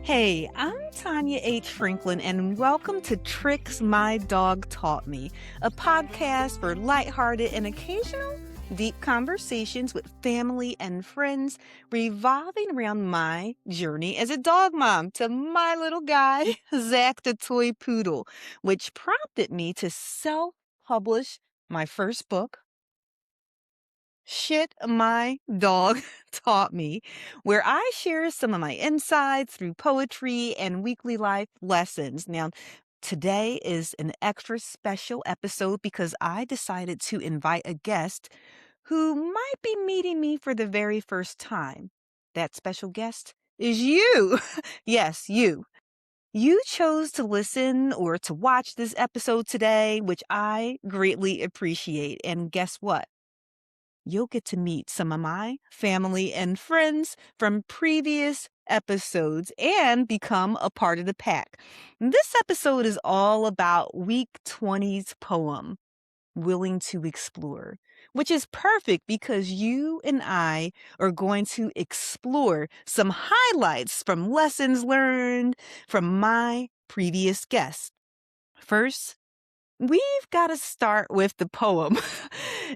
Hey, I'm Tanya H. Franklin, and welcome to Tricks My Dog Taught Me, a podcast for lighthearted and occasional deep conversations with family and friends, revolving around my journey as a dog mom to my little guy, Zack the toy poodle, which prompted me to self publish my first book, Shit My Dog Taught Me, where I share some of my insights through poetry and weekly life lessons. Now, today is an extra special episode because I decided to invite a guest who might be meeting me for the very first time. That special guest is you. Yes, you. You chose to listen or to watch this episode today, which I greatly appreciate. And guess what? You'll get to meet some of my family and friends from previous episodes and become a part of the pack. This episode is all about week 20's poem, Willing to Explore, which is perfect because you and I are going to explore some highlights from lessons learned from my previous guests. First, we've got to start with the poem.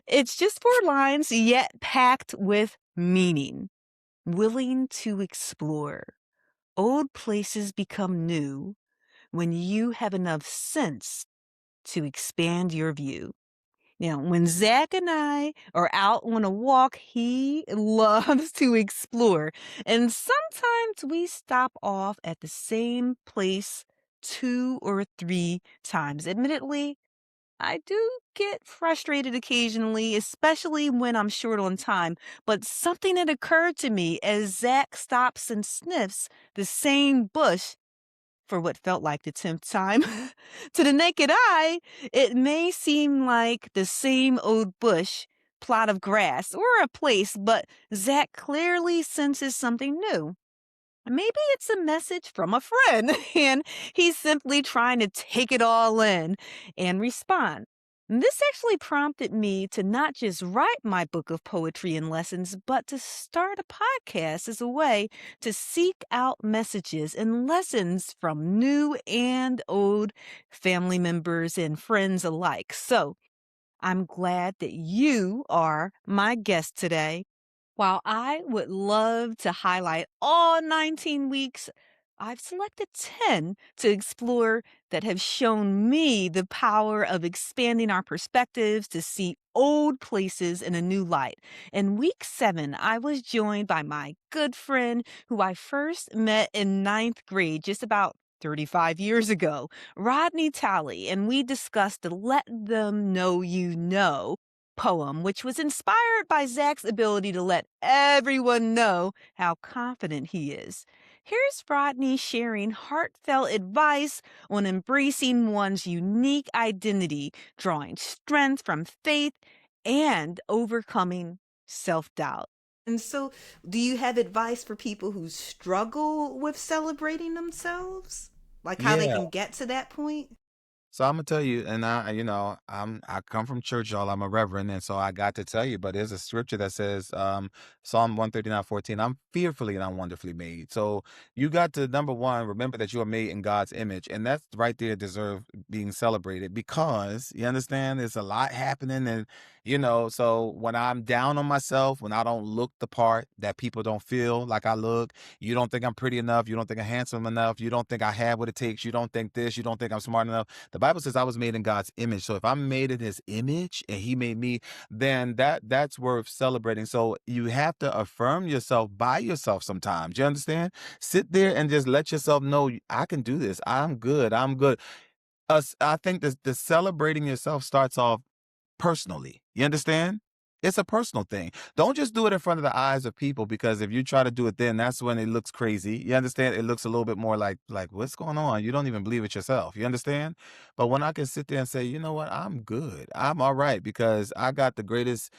It's just 4 lines, yet packed with meaning. Willing to explore. Old places become new when you have enough sense to expand your view. Now, when Zack and I are out on a walk, he loves to explore. And sometimes we stop off at the same place 2 or 3 times. Admittedly, I do get frustrated occasionally, especially when I'm short on time. But something had occurred to me as Zack stops and sniffs the same bush for what felt like the 10th time. To the naked eye, it may seem like the same old bush, plot of grass, or a place, but Zack clearly senses something new. Maybe it's a message from a friend, and he's simply trying to take it all in and respond. This actually prompted me to not just write my book of poetry and lessons, but to start a podcast as a way to seek out messages and lessons from new and old family members and friends alike. So I'm glad that you are my guest today. While I would love to highlight all 19 weeks, I've selected 10 to explore that have shown me the power of expanding our perspectives to see old places in a new light. In week 7, I was joined by my good friend who I first met in ninth grade, just about 35 years ago, Rodney Talley, and we discussed the Let Them Know You Know poem, which was inspired by Zack's ability to let everyone know how confident he is. Here's Rodney sharing heartfelt advice on embracing one's unique identity, drawing strength from faith, and overcoming self doubt. And so, do you have advice for people who struggle with celebrating themselves? Like how they Yeah. can get to that point? So I'm gonna tell you, and I come from church, y'all. I'm a reverend, and so I got to tell you. But there's a scripture that says, Psalm 139:14. I'm fearfully and I'm wonderfully made. So you got to number one, remember that you are made in God's image, and that's right there deserve being celebrated because you understand there's a lot happening, and so when I'm down on myself, when I don't look the part that people don't feel like I look, you don't think I'm pretty enough, you don't think I'm handsome enough, you don't think I have what it takes, you don't think this, you don't think I'm smart enough. The Bible says I was made in God's image. So if I'm made in his image and he made me, then that's worth celebrating. So you have to affirm yourself by yourself sometimes. You understand? Sit there and just let yourself know I can do this. I'm good. I'm good. I think the celebrating yourself starts off personally. You understand? It's a personal thing. Don't just do it in front of the eyes of people because if you try to do it then that's when it looks crazy. You understand? It looks a little bit more like what's going on? You don't even believe it yourself. You understand? But when I can sit there and say, "You know what? I'm good. I'm all right because I got the greatest,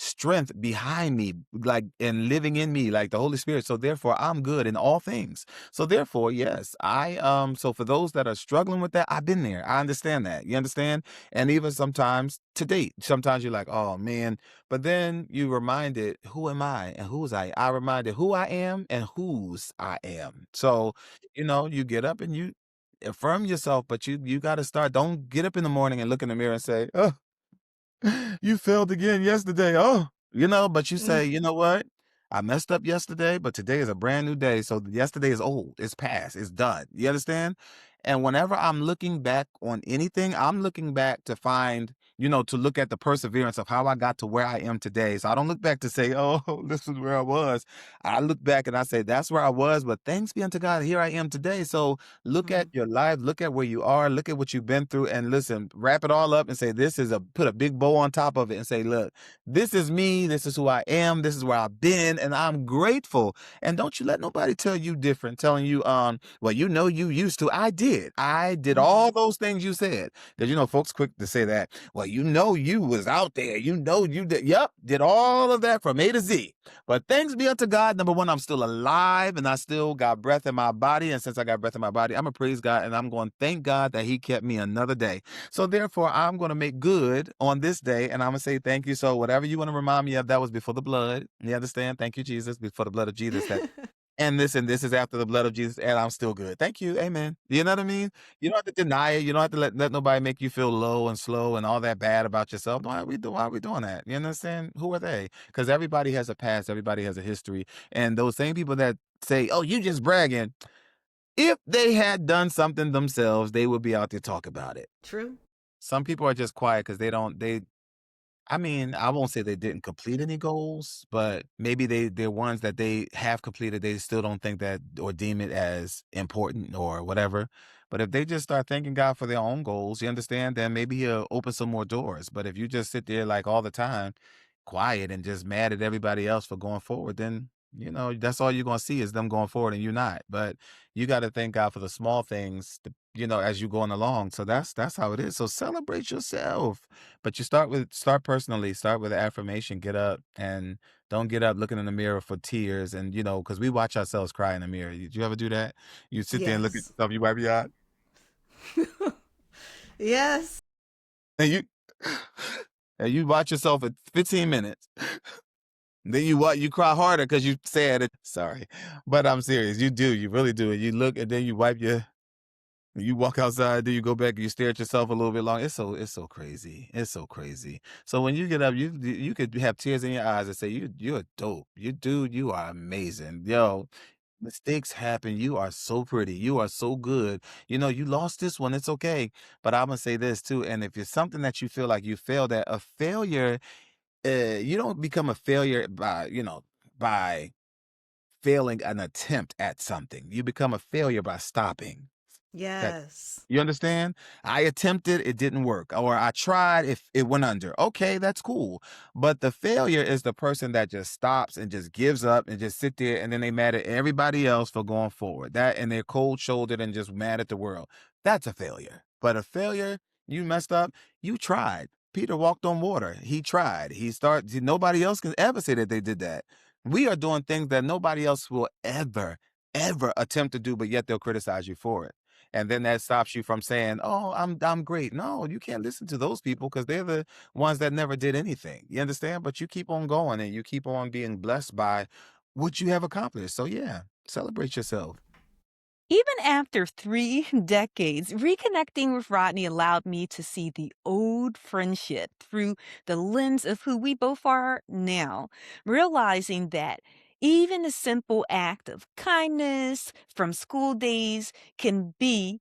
strength behind me, like, and living in me, like the Holy Spirit. So therefore, I'm good in all things. So therefore, yes, so for those that are struggling with that, I've been there. I understand that. You understand? And even sometimes to date, sometimes you're like, oh man, but then you reminded, who am I and whose I reminded who I am and whose I am. So, you get up and you affirm yourself, but you got to start. Don't get up in the morning and look in the mirror and say, oh, you failed again yesterday. Oh, but you Mm. say, you know what? I messed up yesterday, but today is a brand new day. So yesterday is old. It's past. It's done. You understand? And whenever I'm looking back on anything, I'm looking back to find, to look at the perseverance of how I got to where I am today. So I don't look back to say, oh, this is where I was. I look back and I say, that's where I was, but thanks be unto God, here I am today. So look at Mhm. your life, look at where you are, look at what you've been through, and listen, wrap it all up and say, put a big bow on top of it and say, look, this is me, this is who I am, this is where I've been, and I'm grateful. And don't you let nobody tell you different, telling you, well, you used to. I did. I did all Mhm. those things you said. Because folks quick to say that, well, you was out there, you did, yep, did all of that from A to Z. But thanks be unto God, number one, I'm still alive and I still got breath in my body. And since I got breath in my body, I'm going to praise God and I'm going to thank God that He kept me another day. So therefore, I'm going to make good on this day and I'm going to say thank you. So whatever you want to remind me of, that was before the blood. You understand? Thank you, Jesus, before the blood of Jesus. And this is after the blood of Jesus, and I'm still good. Thank you. Amen. You know what I mean? You don't have to deny it. You don't have to let nobody make you feel low and slow and all that bad about yourself. Why are we doing that? You understand? Who are they? Because everybody has a past, everybody has a history. And those same people that say, oh, you just bragging, if they had done something themselves, they would be out there talk about it. True. Some people are just quiet because I mean, I won't say they didn't complete any goals, but maybe they're ones that they have completed, they still don't think that or deem it as important or whatever. But if they just start thanking God for their own goals, you understand, then maybe He'll open some more doors. But if you just sit there like all the time, quiet and just mad at everybody else for going forward, then that's all you're gonna see is them going forward and you not. But you got to thank God for the small things, as you going along. So that's how it is. So celebrate yourself. But you start personally, start with affirmation, get up and don't get up looking in the mirror for tears. And, because we watch ourselves cry in the mirror. Did you ever do that? You sit there and look at Yes. yourself, you wipe your eye, Yes. and you, and you watch yourself at 15 minutes. Then you cry harder because you sad. Sorry, but I'm serious. You do, you really do. And you look and then you wipe you walk outside, then you go back and you stare at yourself a little bit long. It's so crazy. It's so crazy. So when you get up, you could have tears in your eyes and say, you're dope. You are amazing. Yo, mistakes happen. You are so pretty. You are so good. You lost this one. It's okay. But I'm gonna say this too. And if it's something that you feel like you failed at, a failure, you don't become a failure by failing an attempt at something. You become a failure by stopping. That Yes. you understand? I attempted, it didn't work, or I tried, if it went under. Okay, that's cool. But the failure is the person that just stops and just gives up and just sit there and then they mad at everybody else for going forward. That and they're cold shouldered and just mad at the world. That's a failure. But a failure, you messed up, you tried. Peter walked on water. He tried. Nobody else can ever say that they did that. We are doing things that nobody else will ever attempt to do, but yet they'll criticize you for it. And then that stops you from saying, "Oh, I'm great." No, you can't listen to those people because they're the ones that never did anything. You understand? But you keep on going and you keep on being blessed by what you have accomplished. So yeah, celebrate yourself. Even after 3 decades, reconnecting with Rodney allowed me to see the old friendship through the lens of who we both are now, realizing that even a simple act of kindness from school days can be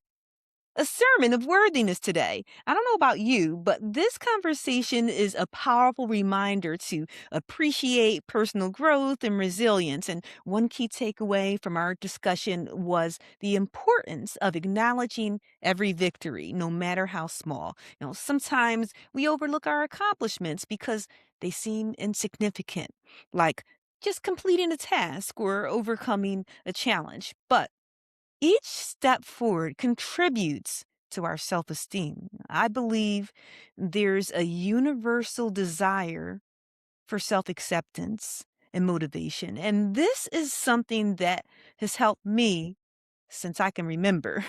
a sermon of worthiness today. I don't know about you, but this conversation is a powerful reminder to appreciate personal growth and resilience. And one key takeaway from our discussion was the importance of acknowledging every victory, no matter how small. Sometimes we overlook our accomplishments because they seem insignificant, like just completing a task or overcoming a challenge. But each step forward contributes to our self esteem. I believe there's a universal desire for self acceptance and motivation. And this is something that has helped me since I can remember.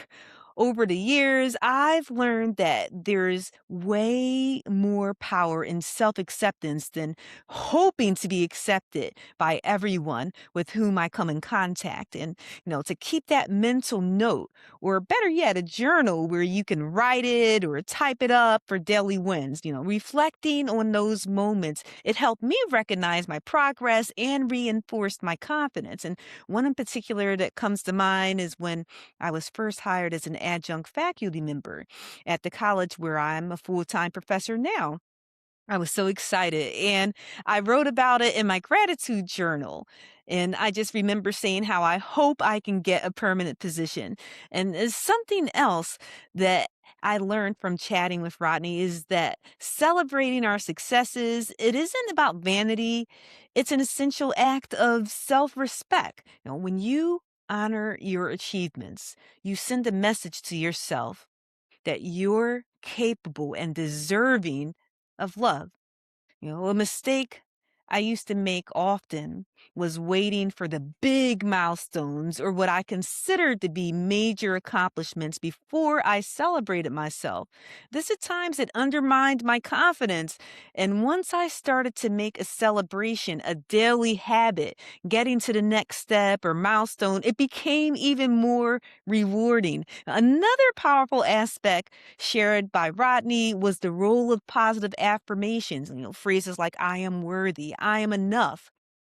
Over the years, I've learned that there's way more power in self acceptance than hoping to be accepted by everyone with whom I come in contact. And, to keep that mental note, or better yet, a journal where you can write it or type it up for daily wins, reflecting on those moments, it helped me recognize my progress and reinforced my confidence. And one in particular that comes to mind is when I was first hired as an adjunct faculty member at the college where I'm a full time professor now. I was so excited. And I wrote about it in my gratitude journal. And I just remember saying how I hope I can get a permanent position. And there's something else that I learned from chatting with Rodney is that celebrating our successes, it isn't about vanity. It's an essential act of self-respect. When you honor your achievements, you send a message to yourself that you're capable and deserving of love. A mistake I used to make often was waiting for the big milestones or what I considered to be major accomplishments before I celebrated myself. This at times it undermined my confidence. And once I started to make a celebration a daily habit, getting to the next step or milestone, it became even more rewarding. Another powerful aspect shared by Rodney was the role of positive affirmations, phrases like I am worthy, I am enough,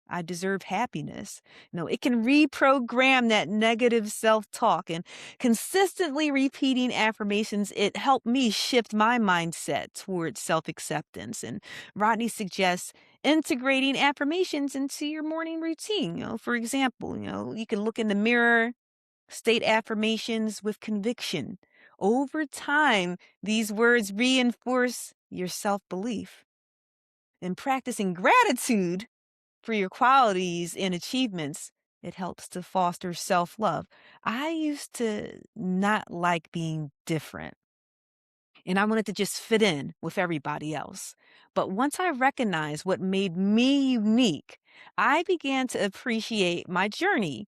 I deserve happiness. It can reprogram that negative self-talk and consistently repeating affirmations. It helped me shift my mindset towards self-acceptance. And Rodney suggests integrating affirmations into your morning routine. For example, you can look in the mirror, state affirmations with conviction. Over time, these words reinforce your self belief. And practicing gratitude for your qualities and achievements, it helps to foster self love. I used to not like being different, and I wanted to just fit in with everybody else. But once I recognized what made me unique, I began to appreciate my journey.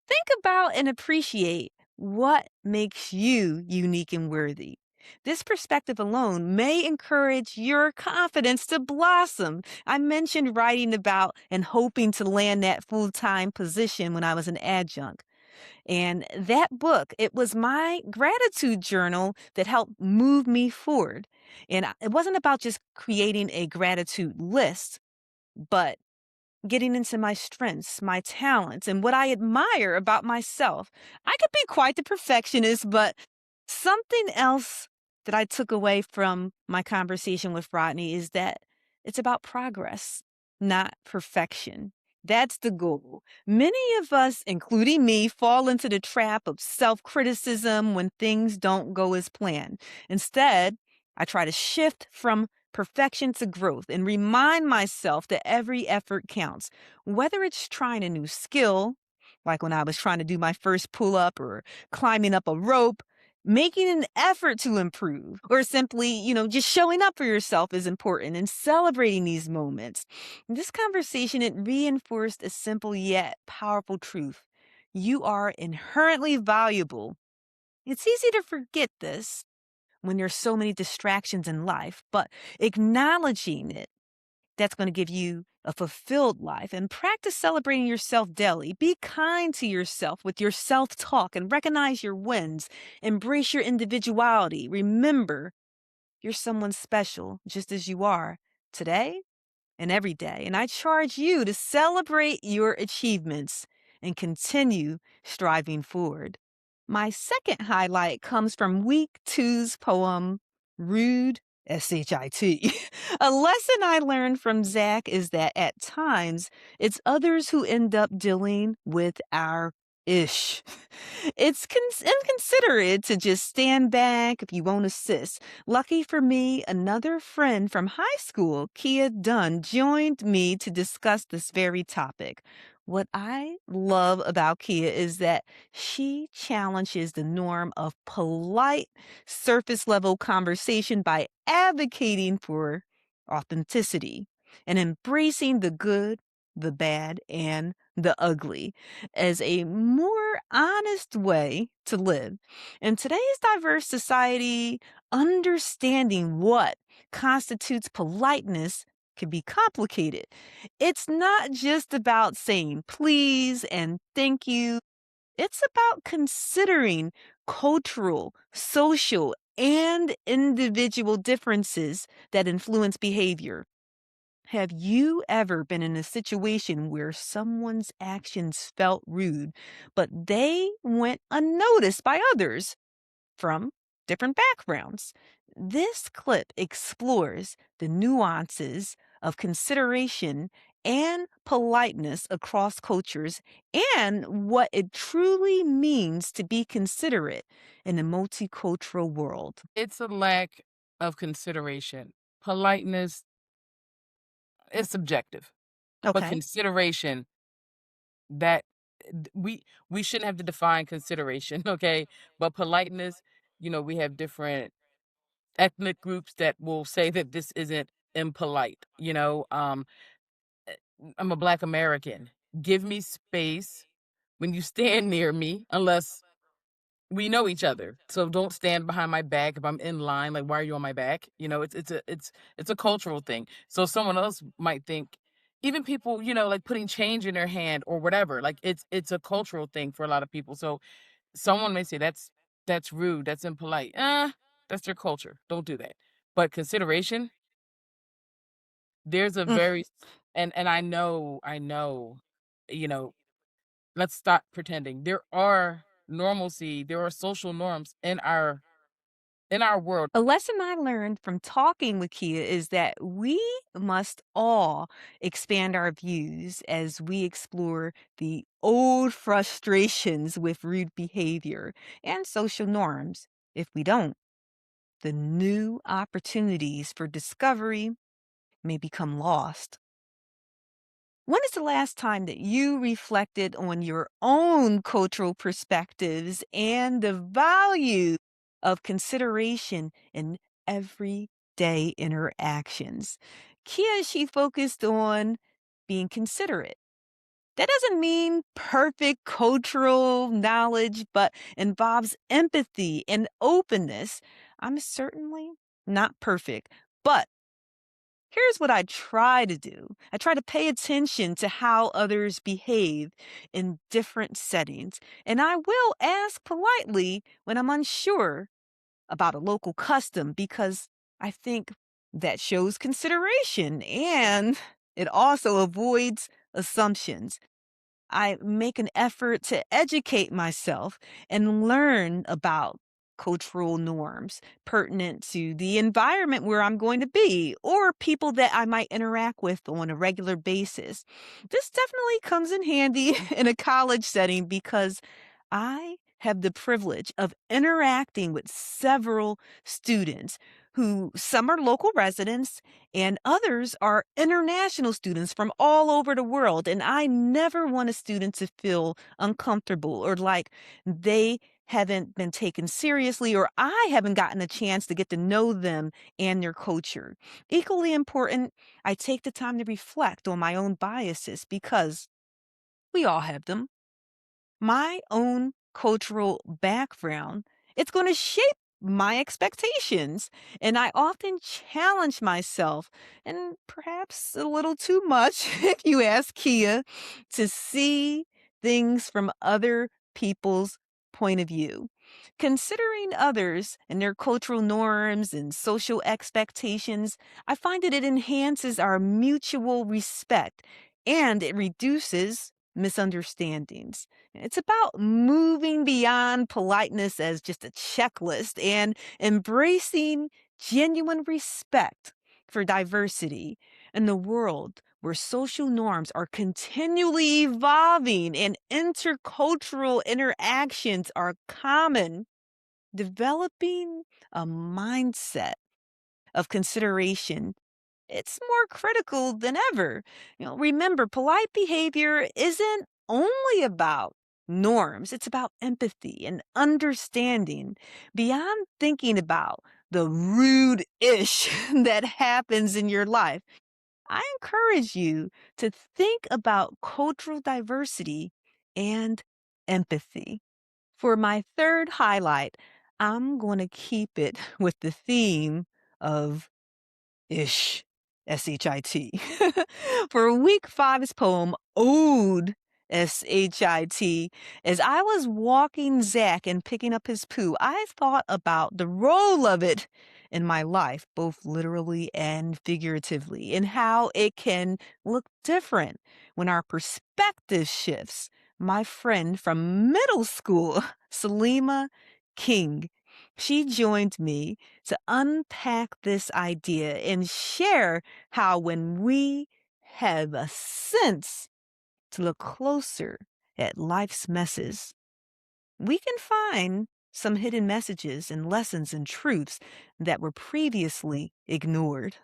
Think about and appreciate what makes you unique and worthy. This perspective alone may encourage your confidence to blossom. I mentioned writing about and hoping to land that full time position when I was an adjunct. And that book, it was my gratitude journal that helped move me forward. And it wasn't about just creating a gratitude list, but getting into my strengths, my talents, and what I admire about myself. I could be quite the perfectionist, but something else that I took away from my conversation with Rodney is that it's about progress, not perfection. That's the goal. Many of us, including me, fall into the trap of self criticism when things don't go as planned. Instead, I try to shift from perfection to growth and remind myself that every effort counts, whether it's trying a new skill, like when I was trying to do my first pull up or climbing up a rope. Making an effort to improve or simply, just showing up for yourself is important and celebrating these moments. This conversation, it reinforced a simple yet powerful truth. You are inherently valuable. It's easy to forget this when there's so many distractions in life, but acknowledging it, that's going to give you a fulfilled life and practice celebrating yourself daily. Be kind to yourself with your self talk and recognize your wins. Embrace your individuality. Remember, you're someone special just as you are today and every day. And I charge you to celebrate your achievements and continue striving forward. My second highlight comes from week two's poem, Rude, S-H-I-T. A lesson I learned from Zack is that at times it's others who end up dealing with our ish. It's inconsiderate to just stand back if you won't assist. Lucky for me, another friend from high school, Kia Dunn, joined me to discuss this very topic. What I love about Kia is that she challenges the norm of polite, surface level conversation by advocating for authenticity. and embracing the good, the bad, and the ugly as a more honest way to live. In today's diverse society, understanding what constitutes politeness can be complicated. It's not just about saying please and thank you. It's about considering cultural, social, and individual differences that influence behavior. Have you ever been in a situation where someone's actions felt rude, but they went unnoticed by others from different backgrounds? This clip explores the nuances of consideration and politeness across cultures and what it truly means to be considerate in a multicultural world. It's a lack of consideration. Politeness is subjective, but Okay. consideration that we shouldn't have to define consideration, okay? But politeness, we have different ethnic groups that will say that this isn't impolite. I'm a black American. Give me space when you stand near me unless we know each other, so don't stand behind my back if I'm in line, like, "Why are you on my back?" It's a cultural thing. So someone else might think even people, like, putting change in their hand or whatever, like, it's a cultural thing for a lot of people. So someone may say, "That's rude, that's impolite." That's their culture, don't do that. But consideration, there's a Mm. very s and I know, you know, let's stop pretending. There are social norms in our world. A lesson I learned from talking with Kia is that we must all expand our views as we explore the old frustrations with rude behavior and social norms. If we don't, the new opportunities for discovery may become lost. When is the last time that you reflected on your own cultural perspectives and the value of consideration in everyday interactions? Kia, she focused on being considerate. That doesn't mean perfect cultural knowledge, but involves empathy and openness. I'm certainly not perfect, but here's what I try to do. I try to pay attention to how others behave in different settings, and I will ask politely when I'm unsure about a local custom because I think that shows consideration and it also avoids assumptions. I make an effort to educate myself and learn about cultural norms pertinent to the environment where I'm going to be or people that I might interact with on a regular basis. This definitely comes in handy in a college setting because I have the privilege of interacting with several students who some are local residents and others are international students from all over the world. And I never want a student to feel uncomfortable or like they haven't been taken seriously or I haven't gotten a chance to get to know them and their culture. Equally important, I take the time to reflect on my own biases because we all have them. My own cultural background, it's going to shape my expectations. And I often challenge myself, and perhaps a little too much, if you ask Kia, to see things from other people's point of view. Considering others and their cultural norms and social expectations, I find that it enhances our mutual respect and it reduces misunderstandings. It's about moving beyond politeness as just a checklist and embracing genuine respect for diversity in the world where social norms are continually evolving and intercultural interactions are common. Developing a mindset of consideration, it's more critical than ever. Remember, polite behavior isn't only about norms, it's about empathy and understanding beyond thinking about the rude ish that happens in your life. I encourage you to think about cultural diversity and empathy. For my third highlight, I'm going to keep it with the theme of Ish, S-H-I-T. For week five's poem, Ode, S-H-I-T, as I was walking Zack and picking up his poo, I thought about the role of it in my life, both literally and figuratively, and how it can look different when our perspective shifts. My friend from middle school, Salima King, she joined me to unpack this idea and share how when we have a sense to look closer at life's messes, we can find some hidden messages and lessons and truths that were previously ignored.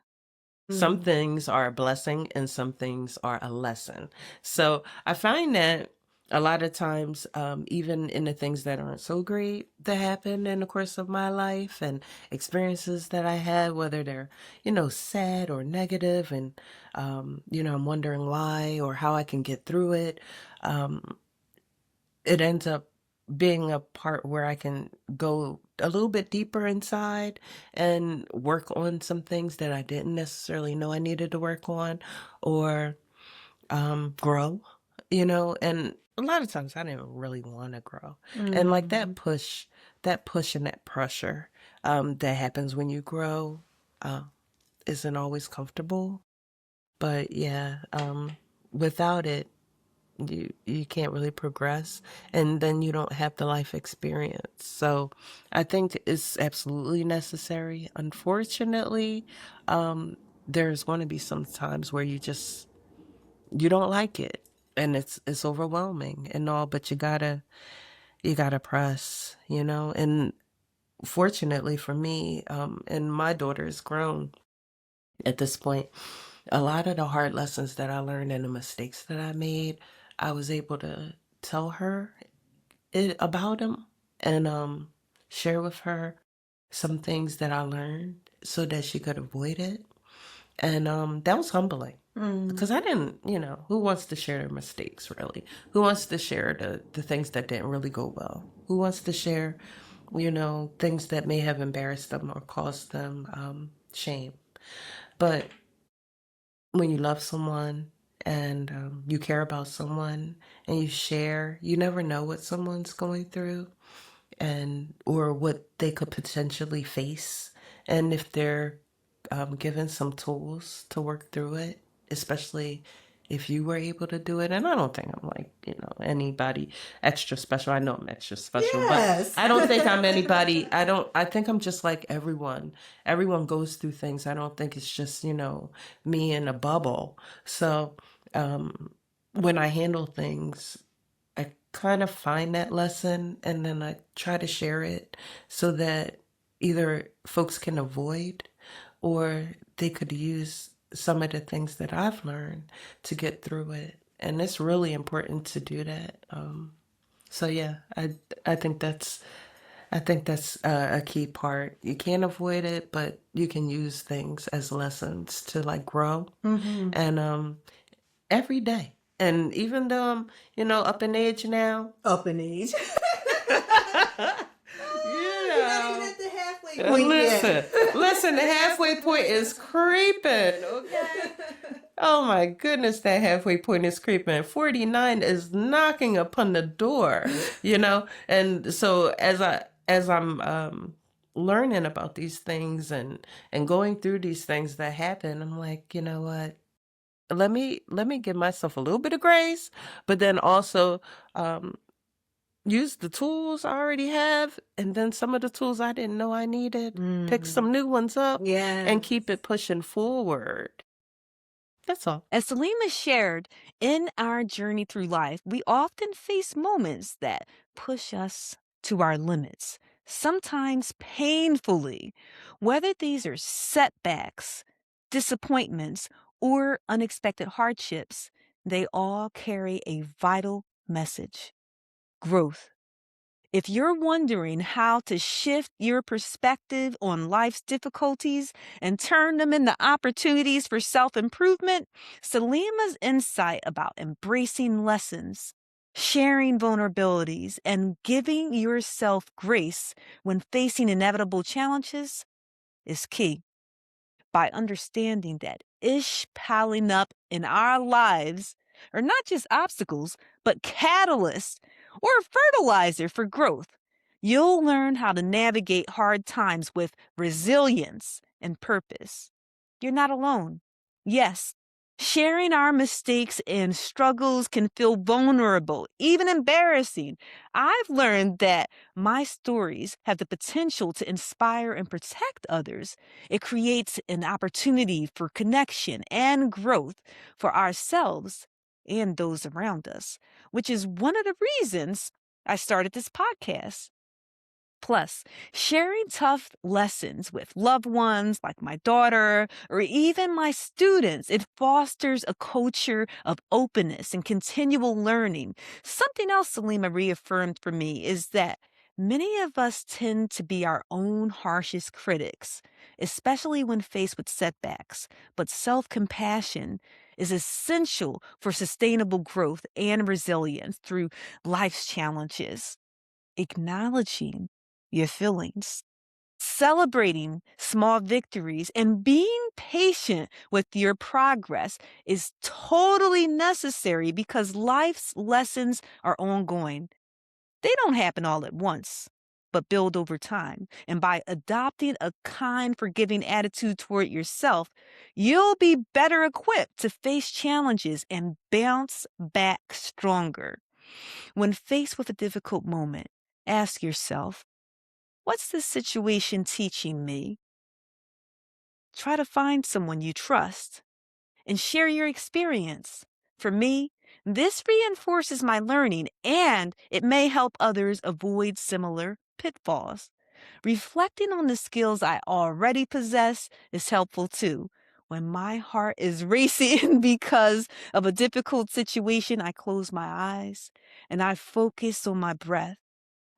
Some things are a blessing and some things are a lesson. So I find that a lot of times, even in the things that aren't so great that happen in the course of my life and experiences that I had, whether they're, sad or negative, and, I'm wondering why or how I can get through it. Um, it ends up being a part where I can go a little bit deeper inside and work on some things that I didn't necessarily know I needed to work on, or grow, and a lot of times I didn't really want to grow. And like that push and that pressure that happens when you grow uh, isn't always comfortable. But yeah, without it, you can't really progress, and then you don't have the life experience. So I think it's absolutely necessary. Unfortunately, there's going to be some times where you don't like it, and it's overwhelming and all, but you gotta press, and fortunately for me, and my daughter is grown at this point, a lot of the hard lessons that I learned and the mistakes that I made, I was able to tell her about them, and share with her some things that I learned so that she could avoid it. And that was humbling because I didn't, who wants to share their mistakes really? Who wants to share the things that didn't really go well? Who wants to share, things that may have embarrassed them or caused them shame? But when you love someone and you care about someone and you share, you never know what someone's going through and or what they could potentially face, and if they're given some tools to work through it, especially if you were able to do it. And I don't think I'm like, anybody extra special. I know I'm extra special, but Yes. I don't think I'm anybody. I think I'm just like everyone. Everyone goes through things. I don't think it's just, me in a bubble. So when I handle things, I kind of find that lesson and then I try to share it so that either folks can avoid or they could use some of the things that I've learned to get through it. And it's really important to do that. So yeah, I think that's a key part. You can't avoid it, but you can use things as lessons to like grow. And every day. And even though I'm, up in age now, Up in age. you You're not even know, at the halfway point listen, yet. listen, the halfway point is creeping, okay? Oh my goodness, that halfway point is creeping. 49 is knocking upon the door, And so as I'm learning about these things and going through these things that happen, I'm like, you know what? Let me give myself a little bit of grace, but then also um, use the tools I already have, and then some of the tools I didn't know I needed. Pick some new ones up and keep it pushing forward. That's all. As Salima shared, in our journey through life, we often face moments that push us to our limits, sometimes painfully. Whether these are setbacks, disappointments, or unexpected hardships, they all carry a vital message: growth. If you're wondering how to shift your perspective on life's difficulties and turn them into opportunities for self improvement, Salima's insight about embracing lessons, sharing vulnerabilities, and giving yourself grace when facing inevitable challenges is key. By understanding that ish piling up in our lives are not just obstacles, but catalysts or fertilizer for growth. You'll learn how to navigate hard times with resilience and purpose. You're not alone. Yes, sharing our mistakes and struggles can feel vulnerable, even embarrassing. I've learned that my stories have the potential to inspire and protect others. It creates an opportunity for connection and growth for ourselves and those around us, which is one of the reasons I started this podcast. Plus, sharing tough lessons with loved ones like my daughter or even my students, it fosters a culture of openness and continual learning. Something else Salima reaffirmed for me is that many of us tend to be our own harshest critics, especially when faced with setbacks. But self compassion is essential for sustainable growth and resilience through life's challenges. Acknowledging your feelings, celebrating small victories, and being patient with your progress is totally necessary because life's lessons are ongoing. They don't happen all at once, but build over time. And by adopting a kind, forgiving attitude toward yourself, you'll be better equipped to face challenges and bounce back stronger. When faced with a difficult moment, ask yourself, what's this situation teaching me? Try to find someone you trust and share your experience. For me, this reinforces my learning and it may help others avoid similar pitfalls. Reflecting on the skills I already possess is helpful too. When my heart is racing because of a difficult situation, I close my eyes and I focus on my breath.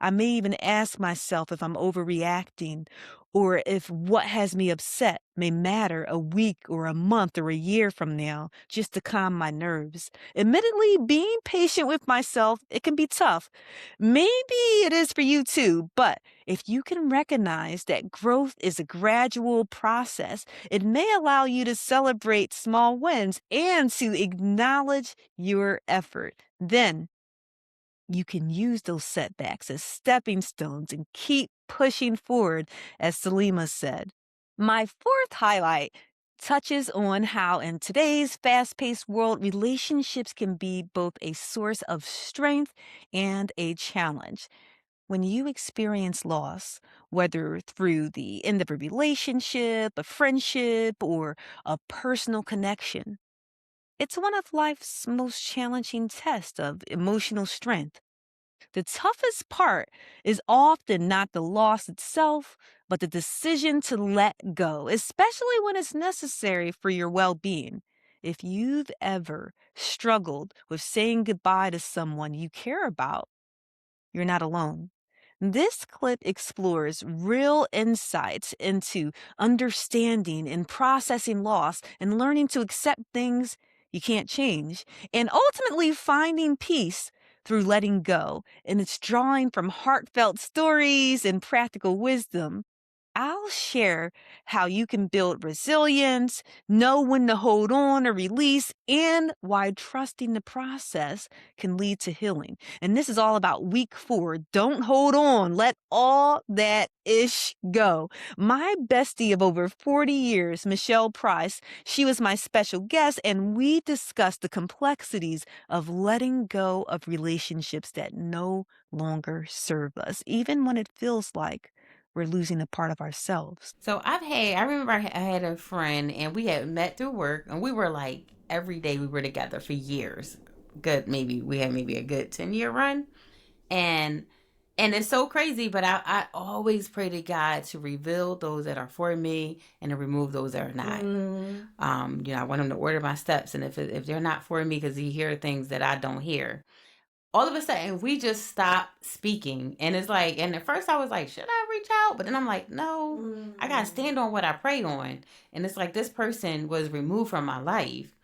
I may even ask myself if I'm overreacting or if what has me upset may matter a week or a month or a year from now, just to calm my nerves. Admittedly, being patient with myself, it can be tough. Maybe it is for you too, but if you can recognize that growth is a gradual process, it may allow you to celebrate small wins and to acknowledge your effort. Then you can use those setbacks as stepping stones and keep pushing forward, as Salima said. My fourth highlight touches on how, in today's fast paced world, relationships can be both a source of strength and a challenge. When you experience loss, whether through the end of a relationship, a friendship, or a personal connection, it's one of life's most challenging tests of emotional strength. The toughest part is often not the loss itself, but the decision to let go, especially when it's necessary for your well being. If you've ever struggled with saying goodbye to someone you care about, you're not alone. This clip explores real insights into understanding and processing loss and learning to accept things you can't change, and ultimately finding peace through letting go. And it's drawing from heartfelt stories and practical wisdom. I'll share how you can build resilience, know when to hold on or release, and why trusting the process can lead to healing. And this is all about week 4. Don't hold on. Let all that ish go. My bestie of over 40 years, Michelle Price, she was my special guest, and we discussed the complexities of letting go of relationships that no longer serve us, even when it feels like we're losing a part of ourselves. So I remember I had a friend and we had met through work and we were like, every day we were together for years. Good, maybe we had maybe a good 10-year run. And it's so crazy, but I always pray to God to reveal those that are for me and to remove those that are not. I want him to order my steps, and if they're not for me, because He hear things that I don't hear. all of a sudden we just stopped speaking. And it's like, and at first I was like, should I reach out? But then I'm like, no, I gotta stand on what I pray on. And it's like this person was removed from my life,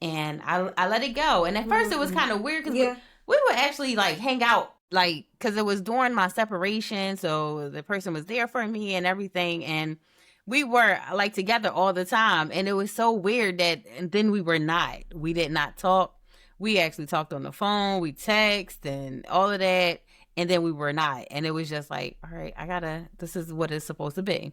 and I let it go. And at first it was kind of weird because we would actually like hang out, like, because it was during my separation, so the person was there for me and everything, and we were like together all the time. And it was so weird that, and then we did not talk. We actually talked on the phone, we text and all of that, and then we were not. And it was just like, all right, this is what it's supposed to be.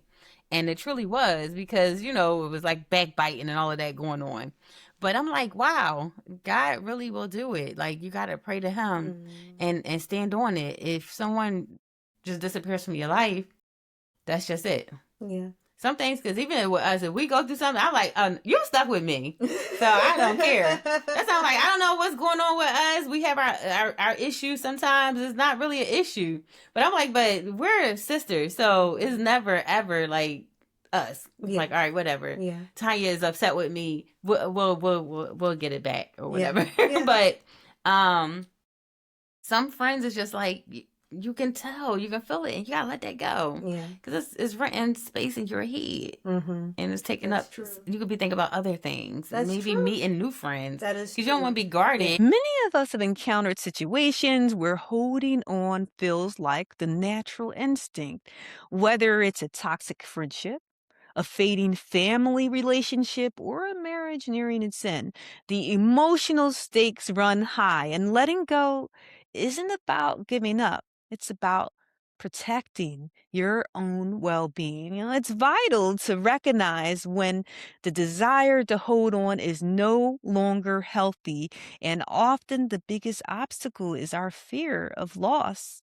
And it truly was, because it was like backbiting and all of that going on. But I'm like, wow, God really will do it. Like, you got to pray to him and stand on it. If someone just disappears from your life, that's just it. Yeah. Some things, because even with us, if we go through something, I'm like, you're stuck with me. So I don't care. That's not like, I don't know what's going on with us. We have our issues sometimes. It's not really an issue. But I'm like, but we're sisters. So it's never, ever like us. Like, all right, whatever. Yeah. Tanya is upset with me. We'll get it back or whatever. But some friends is just like, you can tell, you can feel it, and you gotta let that go. Yeah, because it's renting space in your head, and it's taking up. True. You could be thinking about other things. That's maybe true. Meeting new friends. That is because you don't want to be guarded. Many of us have encountered situations where holding on feels like the natural instinct, whether it's a toxic friendship, a fading family relationship, or a marriage nearing its end. The emotional stakes run high, and letting go isn't about giving up. It's about protecting your own well-being. It's vital to recognize when the desire to hold on is no longer healthy, and often the biggest obstacle is our fear of loss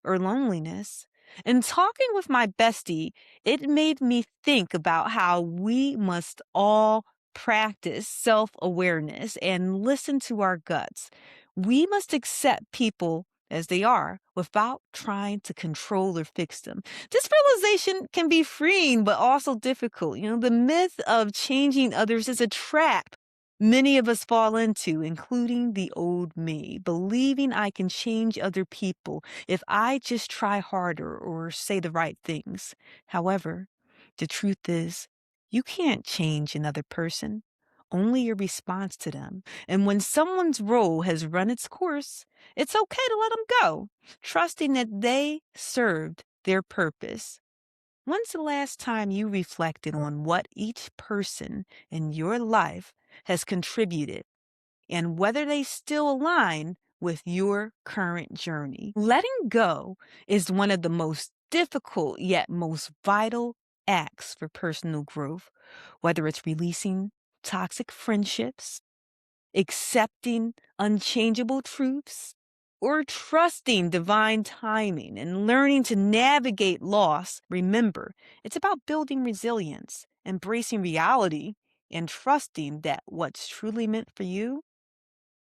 or loneliness. In talking with my bestie, it made me think about how we must all practice self-awareness and listen to our guts. We must accept people as they are without trying to control or fix them. This realization can be freeing, but also difficult. The myth of changing others is a trap many of us fall into, including the old me, believing I can change other people if I just try harder or say the right things. However, the truth is, you can't change another person, only your response to them. And when someone's role has run its course, it's okay to let them go, trusting that they served their purpose. When's the last time you reflected on what each person in your life has contributed and whether they still align with your current journey? Letting go is one of the most difficult yet most vital acts for personal growth, whether it's releasing toxic friendships, accepting unchangeable truths, or trusting divine timing and learning to navigate loss. Remember, it's about building resilience, embracing reality, and trusting that what's truly meant for you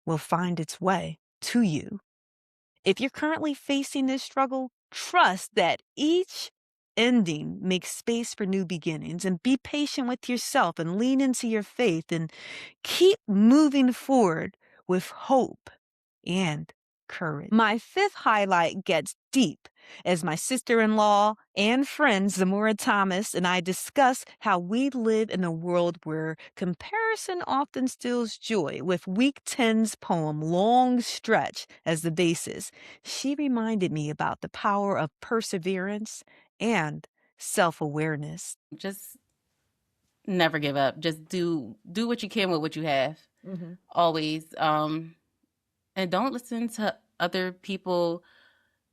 will find its way to you. If you're currently facing this struggle, trust that each ending makes space for new beginnings, and be patient with yourself and lean into your faith and keep moving forward with hope and courage. My fifth highlight gets deep as my sister-in-law and friend Zamora Thomas and I discuss how we live in a world where comparison often steals joy. With Week 10's poem Long Stretch as the basis, she reminded me about the power of perseverance and self-awareness. Just never give up. Just do what you can with what you have. Always. And don't listen to other people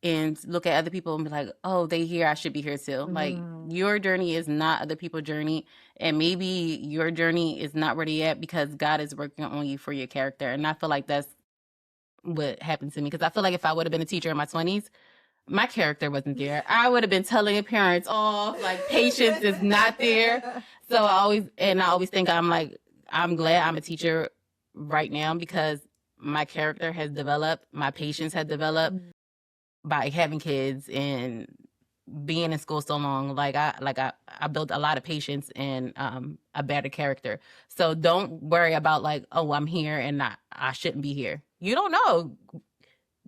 and look at other people and be like, oh, they here, I should be here too. Like, your journey is not other people's journey. And maybe your journey is not where they at because God is working on you for your character. And I feel like that's what happened to me. Because I feel like if I would have been a teacher in my 20s, my character wasn't there. I would have been telling parents off, like, patience is not there. So I always think I'm glad I'm a teacher right now because my character has developed, my patience has developed by having kids and being in school so long. I built a lot of patience and a better character. So don't worry about like, oh, I'm here and I shouldn't be here. You don't know.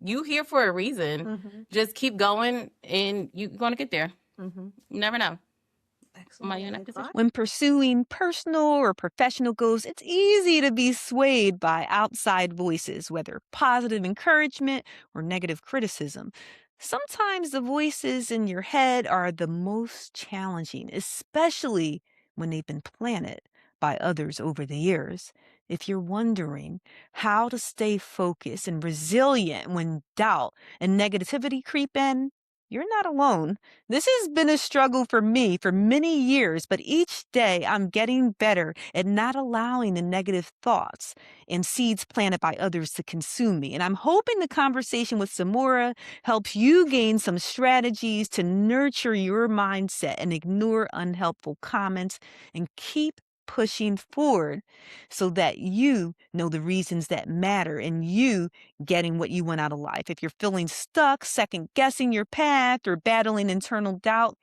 You here for a reason. Mhm. Just keep going and you're gonna get there. Mhm. You never know. Somebody in Excellent that advice. position. When pursuing personal or professional goals, it's easy to be swayed by outside voices, whether positive encouragement or negative criticism. Sometimes the voices in your head are the most challenging, especially when they've been planted by others over the years. If you're wondering how to stay focused and resilient when doubt and negativity creep in, you're not alone. This has been a struggle for me for many years, but each day I'm getting better at not allowing the negative thoughts and seeds planted by others to consume me. And I'm hoping the conversation with Samora helps you gain some strategies to nurture your mindset and ignore unhelpful comments and keep pushing forward so that you know the reasons that matter and you getting what you want out of life. If you're feeling stuck, second guessing your path, or battling internal doubt,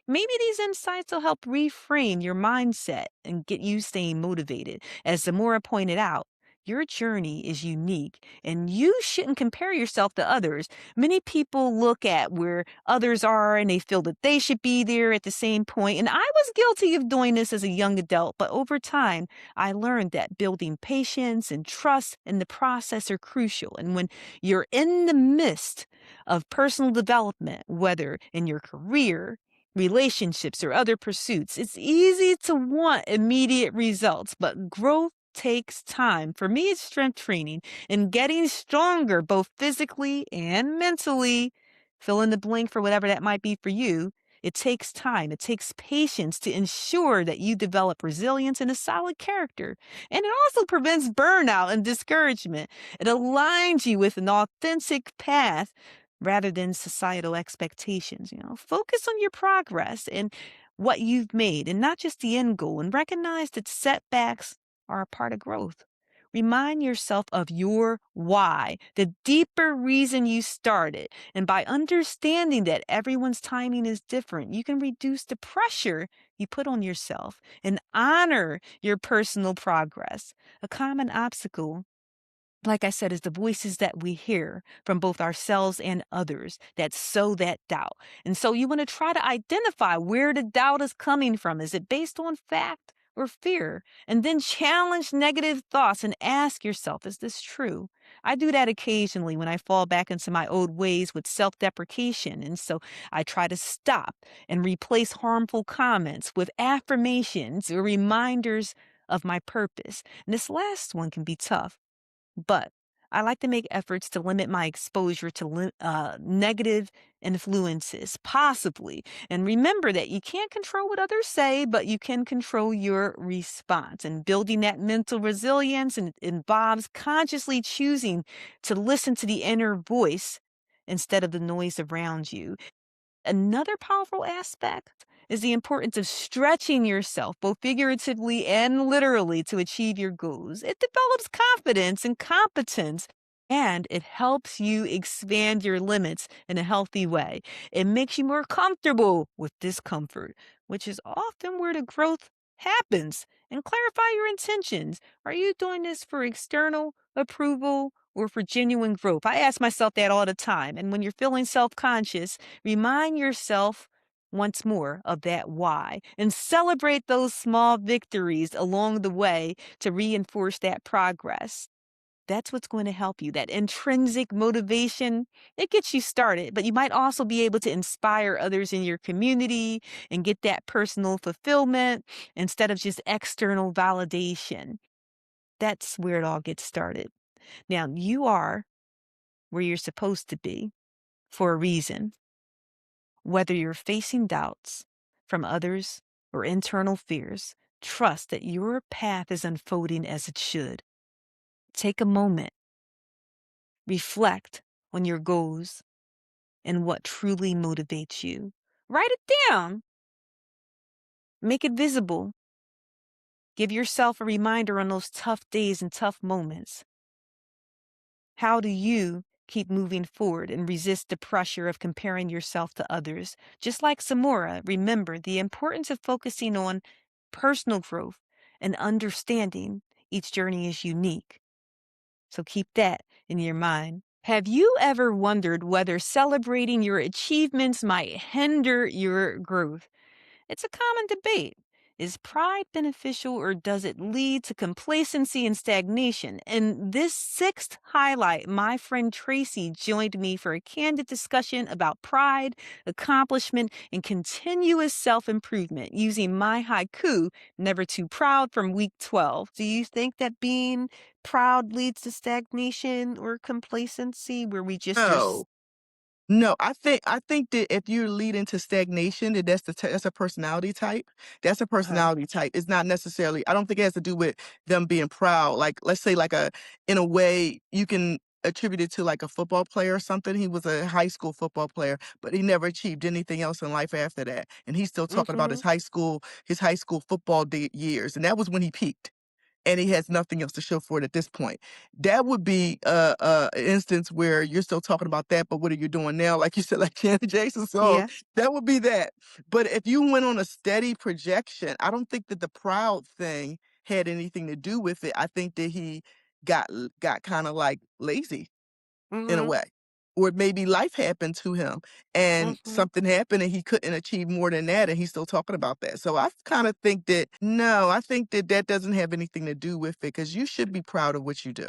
maybe these insights will help reframe your mindset and get you staying motivated. As Zamora pointed out, your journey is unique and you shouldn't compare yourself to others. Many people look at where others are and they feel that they should be there at the same point. And I was guilty of doing this as a young adult, but over time, I learned that building patience and trust in the process are crucial. And when you're in the midst of personal development, whether in your career, relationships, or other pursuits, it's easy to want immediate results, but growth takes time. For me, it's strength training and getting stronger, both physically and mentally. Fill in the blank for whatever that might be for you. It takes time. It takes patience to ensure that you develop resilience and a solid character. And it also prevents burnout and discouragement. It aligns you with an authentic path rather than societal expectations. Focus on your progress and what you've made and not just the end goal, and recognize that setbacks are a part of growth. Remind yourself of your why, the deeper reason you started. And by understanding that everyone's timing is different, you can reduce the pressure you put on yourself and honor your personal progress. A common obstacle, like I said, is the voices that we hear from both ourselves and others that sow that doubt. And so you want to try to identify where the doubt is coming from. Is it based on fact or fear? And then challenge negative thoughts and ask yourself, is this true? I do that occasionally when I fall back into my old ways with self deprecation. And so I try to stop and replace harmful comments with affirmations or reminders of my purpose. And this last one can be tough, but I like to make efforts to limit my exposure to negative influences, possibly. And remember that you can't control what others say, but you can control your response. And building that mental resilience and involves consciously choosing to listen to the inner voice instead of the noise around you. Another powerful aspect is the importance of stretching yourself, both figuratively and literally, to achieve your goals. It develops confidence and competence, and it helps you expand your limits in a healthy way. It makes you more comfortable with discomfort, which is often where the growth happens. And clarify your intentions. Are you doing this for external approval or for genuine growth? I ask myself that all the time. And when you're feeling self conscious, remind yourself once more of that why and celebrate those small victories along the way to reinforce that progress. That's what's going to help you. That intrinsic motivation, it gets you started, but you might also be able to inspire others in your community and get that personal fulfillment instead of just external validation. That's where it all gets started. Now, you are where you're supposed to be for a reason. Whether you're facing doubts from others or internal fears, trust that your path is unfolding as it should. Take a moment, reflect on your goals and what truly motivates you. Write it down, make it visible. Give yourself a reminder on those tough days and tough moments. How do you keep moving forward and resist the pressure of comparing yourself to others? Just like Samora, remember the importance of focusing on personal growth and understanding each journey is unique. So keep that in your mind. Have you ever wondered whether celebrating your achievements might hinder your growth? It's a common debate. Is pride beneficial or does it lead to complacency and stagnation? In this sixth highlight, my friend Tracy joined me for a candid discussion about pride, accomplishment, and continuous self improvement using my haiku, Never Too Proud, from week 12. Do you think that being proud leads to stagnation or complacency where we just No. No, I think that if you're leading to stagnation, that that's a personality type. That's a okay. personality type. It's not necessarily I don't think it has to do with them being proud. Like, let's say like in a way you can attribute it to like a football player or something. He was a high school football player, but he never achieved anything else in life after that. And he's still talking about Mm-hmm. his high school football years. And that was when he peaked and he has nothing else to show for it at this point. That would be an instance where you're still talking about that, but what are you doing now? Like you said, like Janet Jackson song, Yeah. that would be that. But if you went on a steady projection, I don't think that the proud thing had anything to do with it. I think that he got kind of like lazy in a Mm-hmm. way. Or maybe life happened to him and Mm-hmm. something happened and he couldn't achieve more than that and he's still talking about that. So I kind of think that no, I think that that doesn't have anything to do with it because you should be proud of what you do.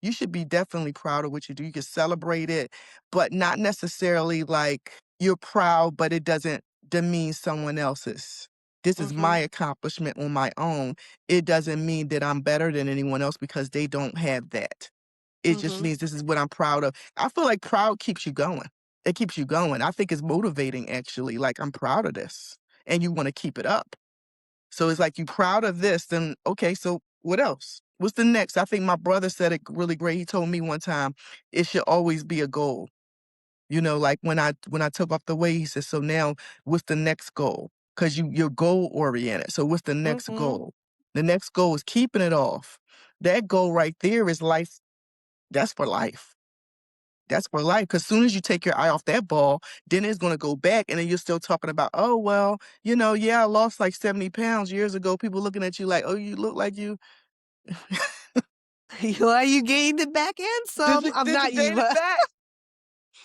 You should be definitely proud of what you do. You can celebrate it, but not necessarily like you're proud, but it doesn't demean someone else's. This is Mm-hmm. my accomplishment on my own. It doesn't mean that I'm better than anyone else because they don't have that. It just Mm-hmm. means this is what I'm proud of. I feel like proud keeps you going. It keeps you going. I think it's motivating actually, like, I'm proud of this, and you wanna keep it up. So it's like you proud of this, then, okay, so what else? What's the next? I think my brother said it really great. He told me one time, "It should always be a goal." You know, like, when I took off the weight, he said, "So now what's the next goal? Because you're goal oriented. So what's the next Mm-hmm. goal? The next goal is keeping it off. That goal right there is life. That's for life. That's for life. Because soon as you take your eye off that ball, then it's gonna go back, and then you're still talking about, "Oh, well, yeah, I lost, like, 70 pounds years ago." People looking at you like, "Oh, you look like you." Well, you gained it back and Did some. you I'm did you not you, gain it but back?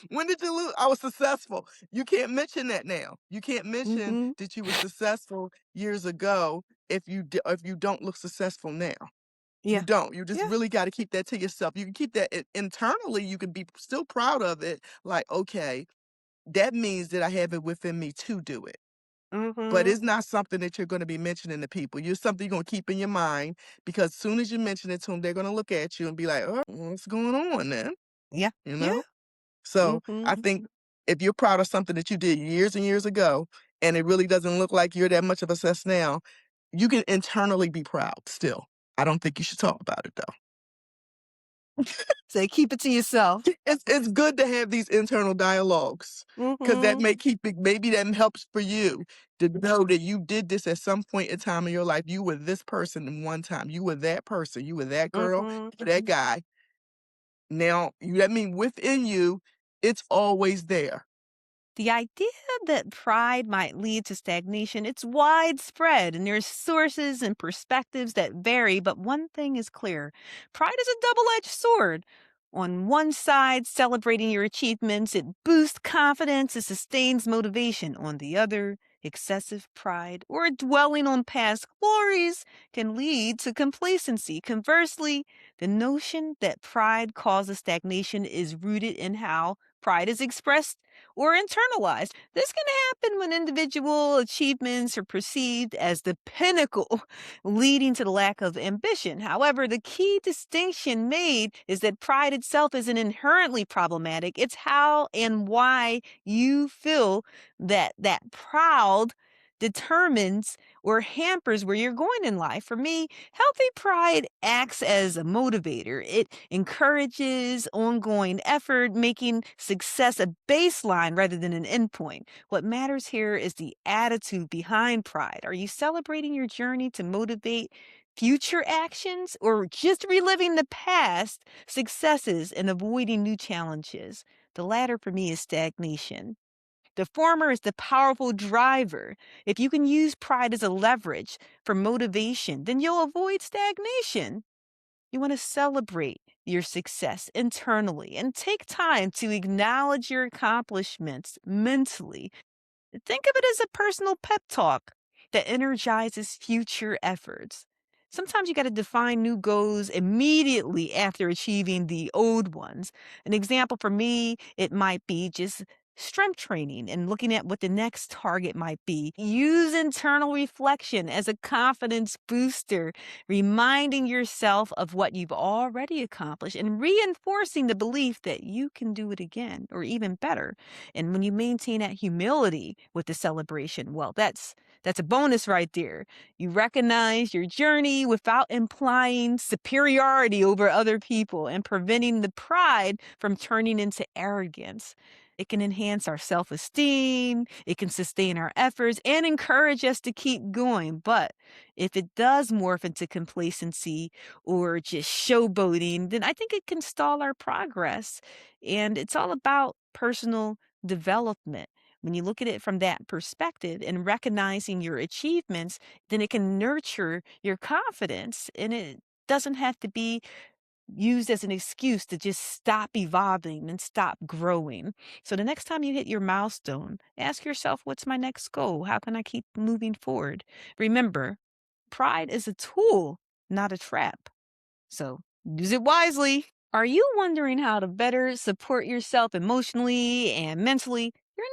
When did you lose? I was successful. You can't mention that now. You can't mention mhm. that you were successful years ago if you don't look successful now. You Yeah. don't. You just Yeah. really gotta keep that to yourself. You can keep that I internally, you can be still proud of it, like, "Okay, that means that I have it within me to do it." But Mhm. it's not something that you're gonna be mentioning to people. You're something you're gonna keep in your mind because soon as you mention it to them, they're gonna look at you and be like, "Oh, what's going on then?" Yeah. You Yeah. know? So, I Mhm. think if you're proud of something that you did years and years ago, and it really doesn't look like you're that much of a success now, you can internally be proud still. I don't think you should talk about it, though. Say keep it to yourself. It's good to have these internal dialogues because that Mhm. may keep it maybe that helps for you to know that you did this at some point in time in your life. You were this person in one time. You were that person. You were that girl, Mhm. you were that guy. Now, that mean within you, it's always there. The idea that pride might lead to stagnation, it's widespread and there's sources and perspectives that vary, but one thing is clear. Pride is a double-edged sword. On one side, celebrating your achievements, it boosts confidence, it sustains motivation. On the other, excessive pride or dwelling on past glories can lead to complacency. Conversely, the notion that pride causes stagnation is rooted in how pride is expressed or internalized. This can happen when individual achievements are perceived as the pinnacle, leading to the lack of ambition. However, the key distinction made is that pride itself isn't inherently problematic. It's how and why you feel that proud determines or hampers where you're going in life. For me, healthy pride acts as a motivator. It encourages ongoing effort, making success a baseline rather than an endpoint. What matters here is the attitude behind pride. Are you celebrating your journey to motivate future actions or just reliving the past successes and avoiding new challenges? The latter for me is stagnation. The former is the powerful driver. If you can use pride as a leverage for motivation, then you'll avoid stagnation. You want to celebrate your success internally and take time to acknowledge your accomplishments mentally. Think of it as a personal pep talk that energizes future efforts. Sometimes you got to define new goals immediately after achieving the old ones. An example for me, it might be just strength training and looking at what the next target might be. Use internal reflection as a confidence booster, reminding yourself of what you've already accomplished and reinforcing the belief that you can do it again or even better. And when you maintain that humility with the celebration, well, that's a bonus right there. You recognize your journey without implying superiority over other people and preventing the pride from turning into arrogance. It can enhance our self esteem, it can sustain our efforts, and encourage us to keep going. But if it does morph into complacency or just showboating, then I think it can stall our progress. And it's all about personal development. When you look at it from that perspective and recognizing your achievements, then it can nurture your confidence and it doesn't have to be used as an excuse to just stop evolving and stop growing. So the next time you hit your milestone, ask yourself, what's my next goal? How can I keep moving forward? Remember, pride is a tool, not a trap. So use it wisely. Are you wondering how to better support yourself emotionally and mentally? You're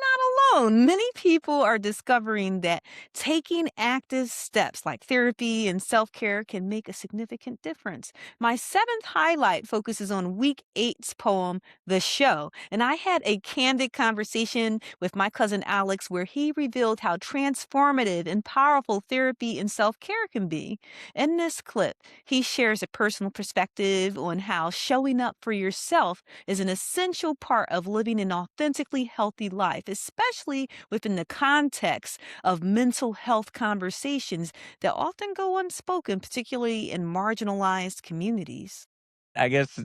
not alone. Many people are discovering that taking active steps like therapy and self care can make a significant difference. My seventh highlight focuses on week eight's poem, The Show. And I had a candid conversation with my cousin Alex where he revealed how transformative and powerful therapy and self care can be. In this clip, he shares a personal perspective on how showing up for yourself is an essential part of living an authentically healthy life, especially within the context of mental health conversations that often go unspoken, particularly in marginalized communities. I guess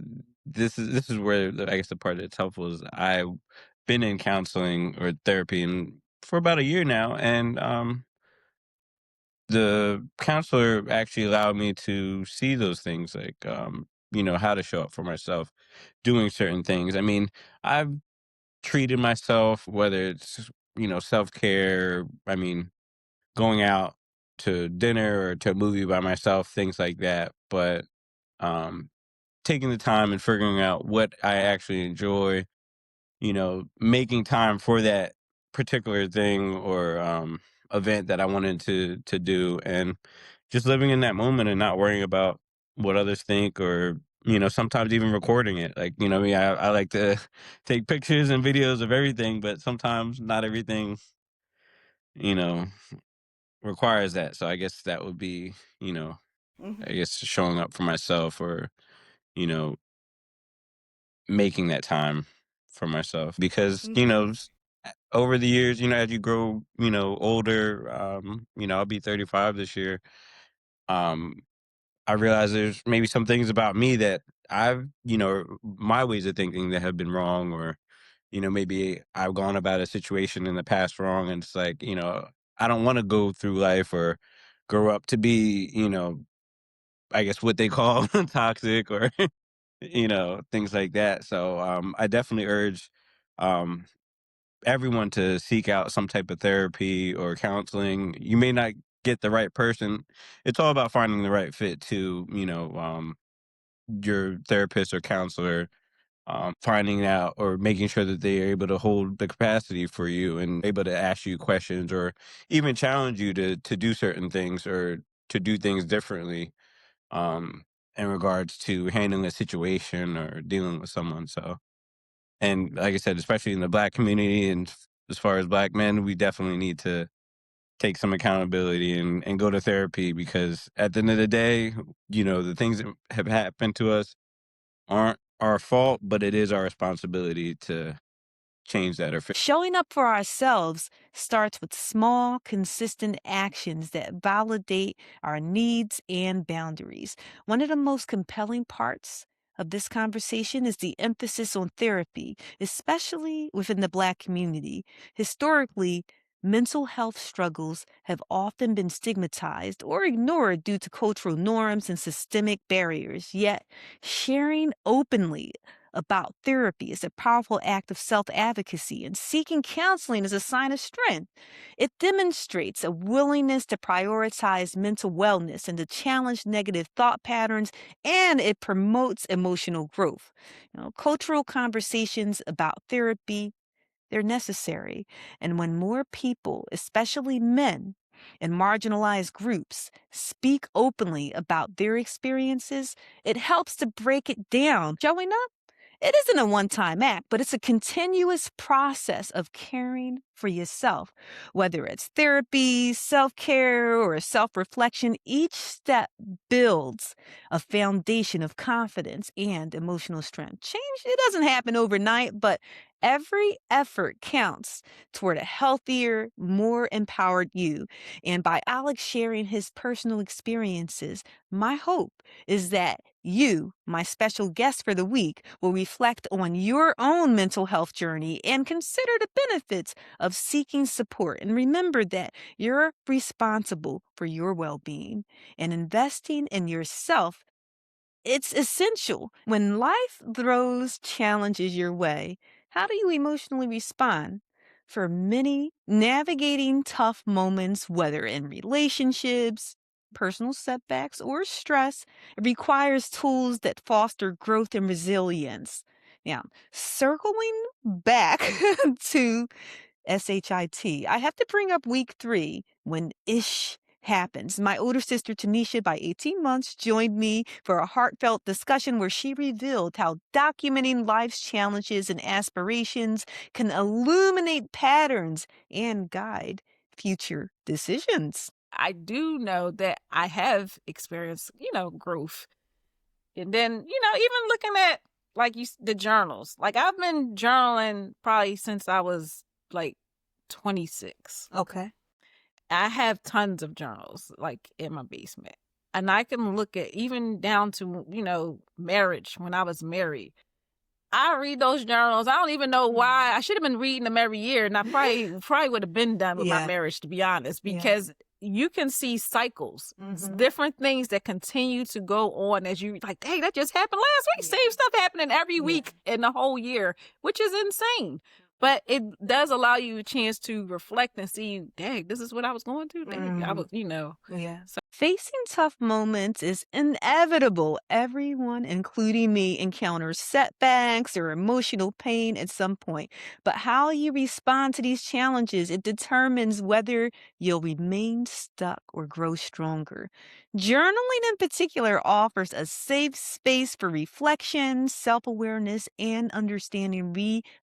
this is where I guess the part that's helpful is I've been in counseling or therapy and for about a year now, and the counselor actually allowed me to see those things like how to show up for myself, doing certain things. I mean, I've treated myself, whether it's self care. I mean, going out to dinner or to a movie by myself, things like that. But um, taking the time and figuring out what I actually enjoy, making time for that particular thing or event that I wanted to do, and just living in that moment and not worrying about what others think or sometimes even recording it. Like me, I like to take pictures and videos of everything, but sometimes not everything you know requires that. So I guess that would be I Mhm. guess showing up for myself or you know making that time for myself because Mhm. over the years, as you grow older, I'll be 35 this year. um I realize there's maybe some things about me that I've my ways of thinking that have been wrong, or maybe I've gone about a situation in the past wrong, and it's like I don't want to go through life or grow up to be I guess what they call toxic or things like that. So I definitely urge um everyone to seek out some type of therapy or counseling. You may not get the right person. It's all about finding the right fit to your therapist or counselor, finding out or making sure that they are able to hold the capacity for you and able to ask you questions or even challenge you to do certain things or to do things differently, in regards to handling a situation or dealing with someone. So, and like I said, especially in the black community and as far as black men, we definitely need to take some accountability and go to therapy because at the end of the day, the things that have happened to us aren't our fault, but it is our responsibility to change that or fix. Showing up for ourselves starts with small, consistent actions that validate our needs and boundaries. One of the most compelling parts of this conversation is the emphasis on therapy, especially within the Black community. Historically, Mental health struggles have often been stigmatized or ignored due to cultural norms and systemic barriers. Yet, sharing openly about therapy is a powerful act of self advocacy, and seeking counseling is a sign of strength. It demonstrates a willingness to prioritize mental wellness and to challenge negative thought patterns, and it promotes emotional growth. Cultural conversations about therapy, they're necessary. And when more people, especially men and marginalized groups, speak openly about their experiences, it helps to break it down. Showing up, it isn't a one time act, but it's a continuous process of caring for yourself. Whether it's therapy, self care, or self reflection, each step builds a foundation of confidence and emotional strength. Change, it doesn't happen overnight, but every effort counts toward a healthier, more empowered you. And by Alex sharing his personal experiences, my hope is that you, my special guest for the week, will reflect on your own mental health journey and consider the benefits of seeking support. And remember that you're responsible for your well being, and investing in yourself, it's essential. When life throws challenges your way, how do you emotionally respond? For many, navigating tough moments, whether in relationships, personal setbacks, or stress, it requires tools that foster growth and resilience. Now, circling back to SHIT. I have to bring up week 3 when ish happens. My older sister, Tanisha, by 18 months, joined me for a heartfelt discussion where she revealed how documenting life's challenges and aspirations can illuminate patterns and guide future decisions. I do know that I have experienced, growth. And then, even looking at like the journals, like I've been journaling probably since I was like 26. Okay. I have tons of journals like in my basement. And I can look at even down to, marriage when I was married. I read those journals. I don't even know why. I should have been reading them every year, and I probably would have been done with my Yeah. marriage, to be honest, Yeah. because you can see cycles, different things that continue to go on as you like, hey, that just happened last week. Same stuff happening every week in the whole year, which is insane. But it does allow you a chance to reflect and see, dang, this is what I was going through. Dang, I was, Yeah. So Facing tough moments is inevitable. Everyone, including me, encounters setbacks or emotional pain at some point. But how you respond to these challenges, it determines whether you'll remain stuck or grow stronger. Journaling in particular offers a safe space for reflection, self-awareness, and understanding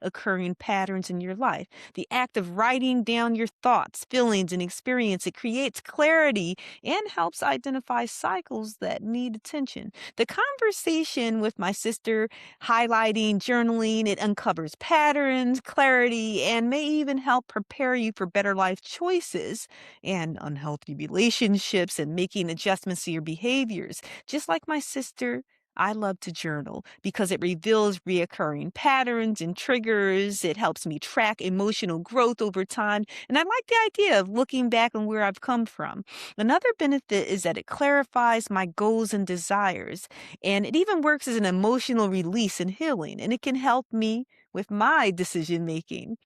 reoccurring patterns in your life. The act of writing down your thoughts, feelings, and experience, it creates clarity and helps identify cycles that need attention. The conversation with my sister highlighting journaling, it uncovers patterns, clarity, and may even help prepare you for better life choices and unhealthy relationships and making adjustments to your behaviors. Just like my sister, I love to journal because it reveals reoccurring patterns and triggers. It helps me track emotional growth over time. And I like the idea of looking back on where I've come from. Another benefit is that it clarifies my goals and desires. And it even works as an emotional release and healing. And it can help me with my decision making.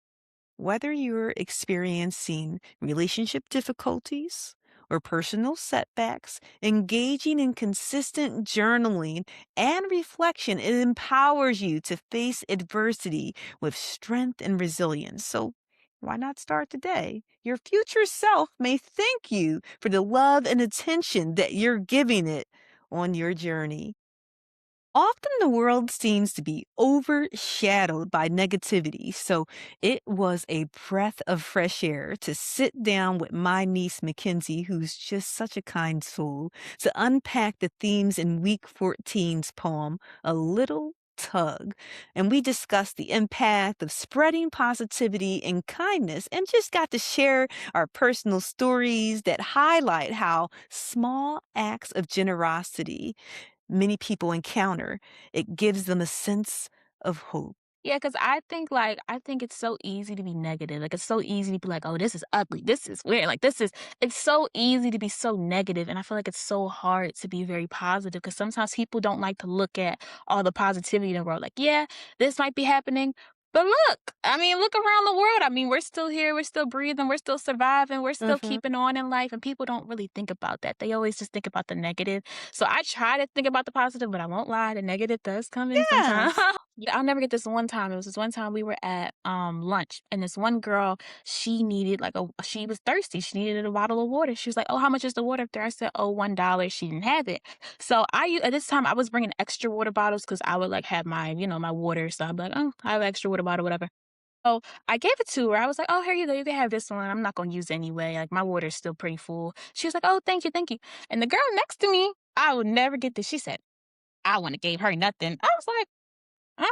Whether you're experiencing relationship difficulties or personal setbacks, engaging in consistent journaling and reflection, it empowers you to face adversity with strength and resilience. So, why not start today? Your future self may thank you for the love and attention that you're giving it on your journey. Often the world seems to be overshadowed by negativity, so it was a breath of fresh air to sit down with my niece Mackenzie, who's just such a kind soul, to unpack the themes in week 14's poem, A Little Tug. And we discussed the impact of spreading positivity and kindness and just got to share our personal stories that highlight how small acts of generosity many people encounter. It gives them a sense of hope. Yeah, cause I think it's so easy to be negative. Like, it's so easy to be like, "Oh, this is ugly. This is weird." Like, this is it's so easy to be so negative, and I feel like it's so hard to be very positive. Cause sometimes people don't like to look at all the positivity in the world. Like, yeah, this might be happening, but look, I mean, look around the world. I mean, we're still here, we're still breathing, we're still surviving, we're still Mhm. keeping on in life, and people don't really think about that. They always just think about the negative. So I try to think about the positive, but I won't lie, the negative does come in sometimes. Yes. Yeah, I'll never get this one time. It was this one time we were at lunch, and this one girl, she needed she was thirsty. She needed a bottle of water. She was like, "Oh, how much is the water up there?" I said, "Oh, $1." She didn't have it. So at this time I was bringing extra water bottles because I would like have my, my water. So I'd be like, "Oh, I have an extra water bottle, whatever." So I gave it to her. I was like, "Oh, here you go. You can have this one. I'm not gonna use it anyway. Like my water's still pretty full." She was like, "Oh, thank you, thank you." And the girl next to me, I would never get this. She said, "I wouldn't have gave her nothing." I was like, um,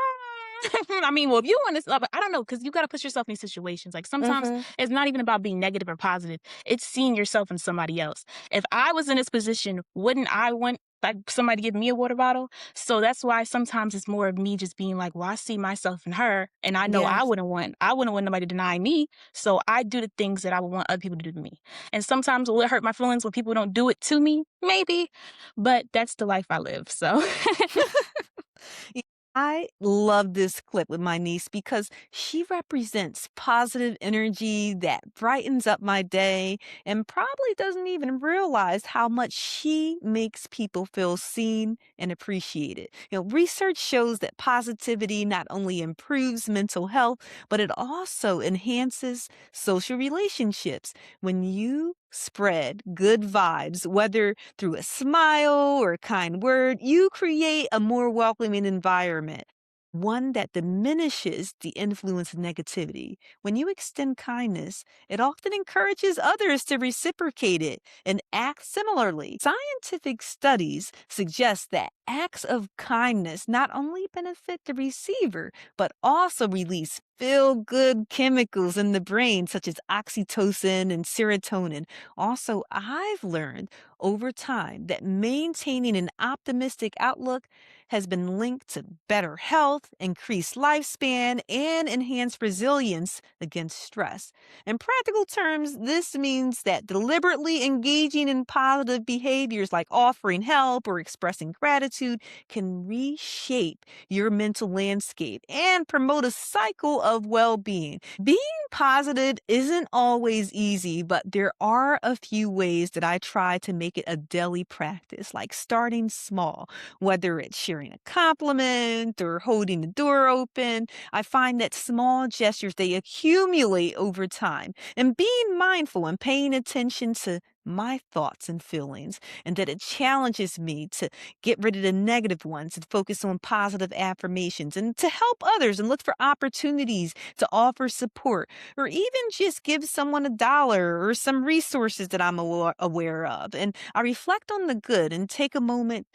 I mean, well, if you want to, I don't know, because you got to put yourself in these situations. Like sometimes Mhm. it's not even about being negative or positive. It's seeing yourself in somebody else. If I was in this position, wouldn't I want like somebody to give me a water bottle? So that's why sometimes it's more of me just being like, well, I see myself in her, and I know Yes. I wouldn't want nobody to deny me. So I do the things that I would want other people to do to me. And sometimes will it hurt my feelings when people don't do it to me? Maybe, but that's the life I live. So. Y I love this clip with my niece because she represents positive energy that brightens up my day and probably doesn't even realize how much she makes people feel seen and appreciated. Research shows that positivity not only improves mental health, but it also enhances social relationships. When you spread good vibes, whether through a smile or a kind word, you create a more welcoming environment, one that diminishes the influence of negativity. When you extend kindness, it often encourages others to reciprocate it and act similarly. Scientific studies suggest that acts of kindness not only benefit the receiver, but also release feel good chemicals in the brain, such as oxytocin and serotonin. Also, I've learned over time that maintaining an optimistic outlook has been linked to better health, increased lifespan, and enhanced resilience against stress. In practical terms, this means that deliberately engaging in positive behaviors like offering help or expressing gratitude can reshape your mental landscape and promote a cycle of well being. Being positive isn't always easy, but there are a few ways that I try to make it a daily practice, like starting small, whether it's sharing a compliment or holding the door open. I find that small gestures, they accumulate over time, and being mindful and paying attention to my thoughts and feelings, and that it challenges me to get rid of the negative ones and focus on positive affirmations and to help others and look for opportunities to offer support or even just give someone $1 or some resources that I'm aware of. And I reflect on the good and take a moment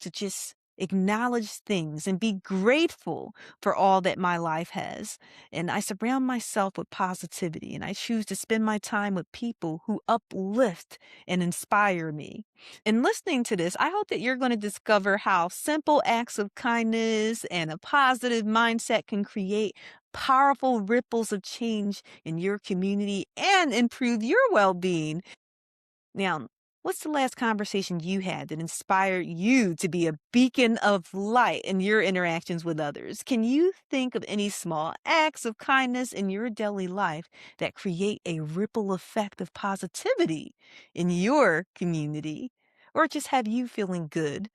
to just acknowledge things and be grateful for all that my life has. And I surround myself with positivity and I choose to spend my time with people who uplift and inspire me. In listening to this, I hope that you're going to discover how simple acts of kindness and a positive mindset can create powerful ripples of change in your community and improve your well being. Now, what's the last conversation you had that inspired you to be a beacon of light in your interactions with others? Can you think of any small acts of kindness in your daily life that create a ripple effect of positivity in your community? Or just have you feeling good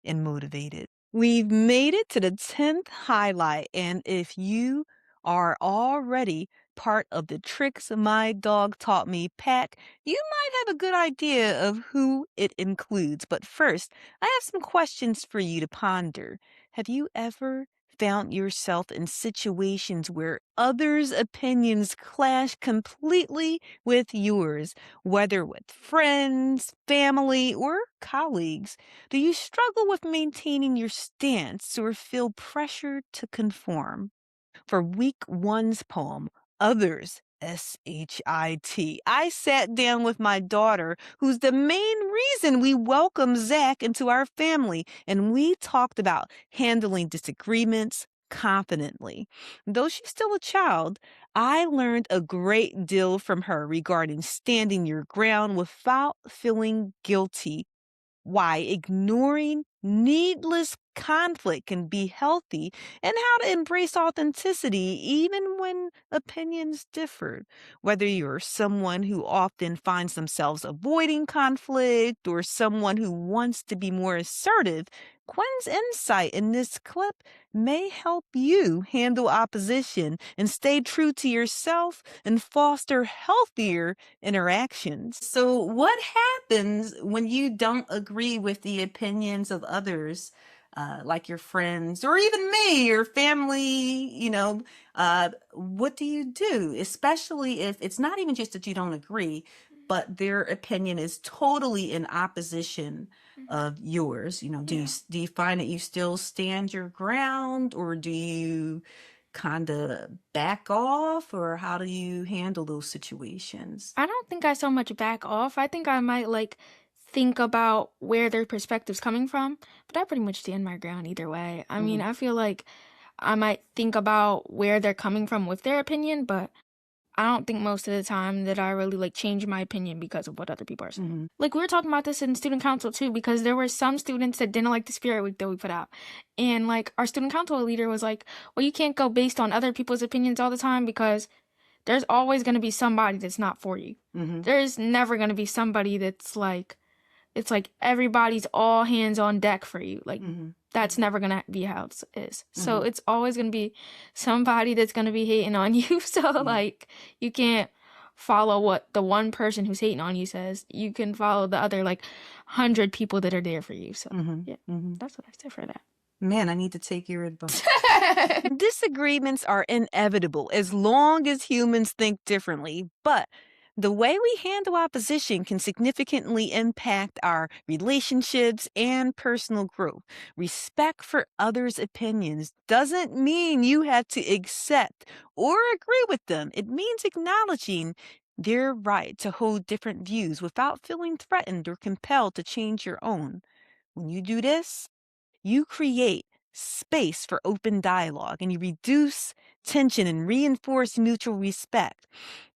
and motivated? We've made it to the 10th highlight, and if you are already part of the Tricks My Dog Taught Me pack, you might have a good idea of who it includes. But first, I have some questions for you to ponder. Have you ever found yourself in situations where others' opinions clash completely with yours, whether with friends, family, or colleagues? Do you struggle with maintaining your stance or feel pressured to conform? For week one's poem, Others, SHIT, I sat down with my daughter, who's the main reason we welcome Zack into our family, and we talked about handling disagreements, confidently. Though she's still a child, I learned a great deal from her regarding standing your ground without feeling guilty, why ignoring needless conflict can be healthy, and how to embrace authenticity even when opinions differ. Whether you're someone who often finds themselves avoiding conflict or someone who wants to be more assertive, Quinn's insight in this clip may help you handle opposition and stay true to yourself and foster healthier interactions. So, what happens when you don't agree with the opinions of others, like your friends or even me, your family? What do you do? Especially if it's not even just that you don't agree, but their opinion is totally in opposition of yours. Do you find that you still stand your ground, or do you kind of back off, or how do you handle those situations? I don't think I so much back off. I think I might like think about where their perspective's coming from, but I pretty much stand my ground either way. I mean, I feel like I might think about where they're coming from with their opinion, but I don't think most of the time that I really like change my opinion because of what other people are saying. Like we were talking about this in student council too, because there were some students that didn't like the spirit week that we put out. And like our student council leader was like, well, you can't go based on other people's opinions all the time because there's always going to be somebody that's not for you. There's never going to be somebody that's like, it's like everybody's all hands on deck for you. Like that's never going to be how it is. So it's always going to be somebody that's going to be hating on you. So like you can't follow what the one person who's hating on you says. You can follow the other like 100 people that are there for you. So yeah, that's what I say for that. Man, I need to take your advice. Disagreements are inevitable as long as humans think differently, but the way we handle opposition can significantly impact our relationships and personal growth. Respect for others' opinions doesn't mean you have to accept or agree with them. It means acknowledging their right to hold different views without feeling threatened or compelled to change your own. When you do this, you create space for open dialogue and you reduce tension and reinforce mutual respect.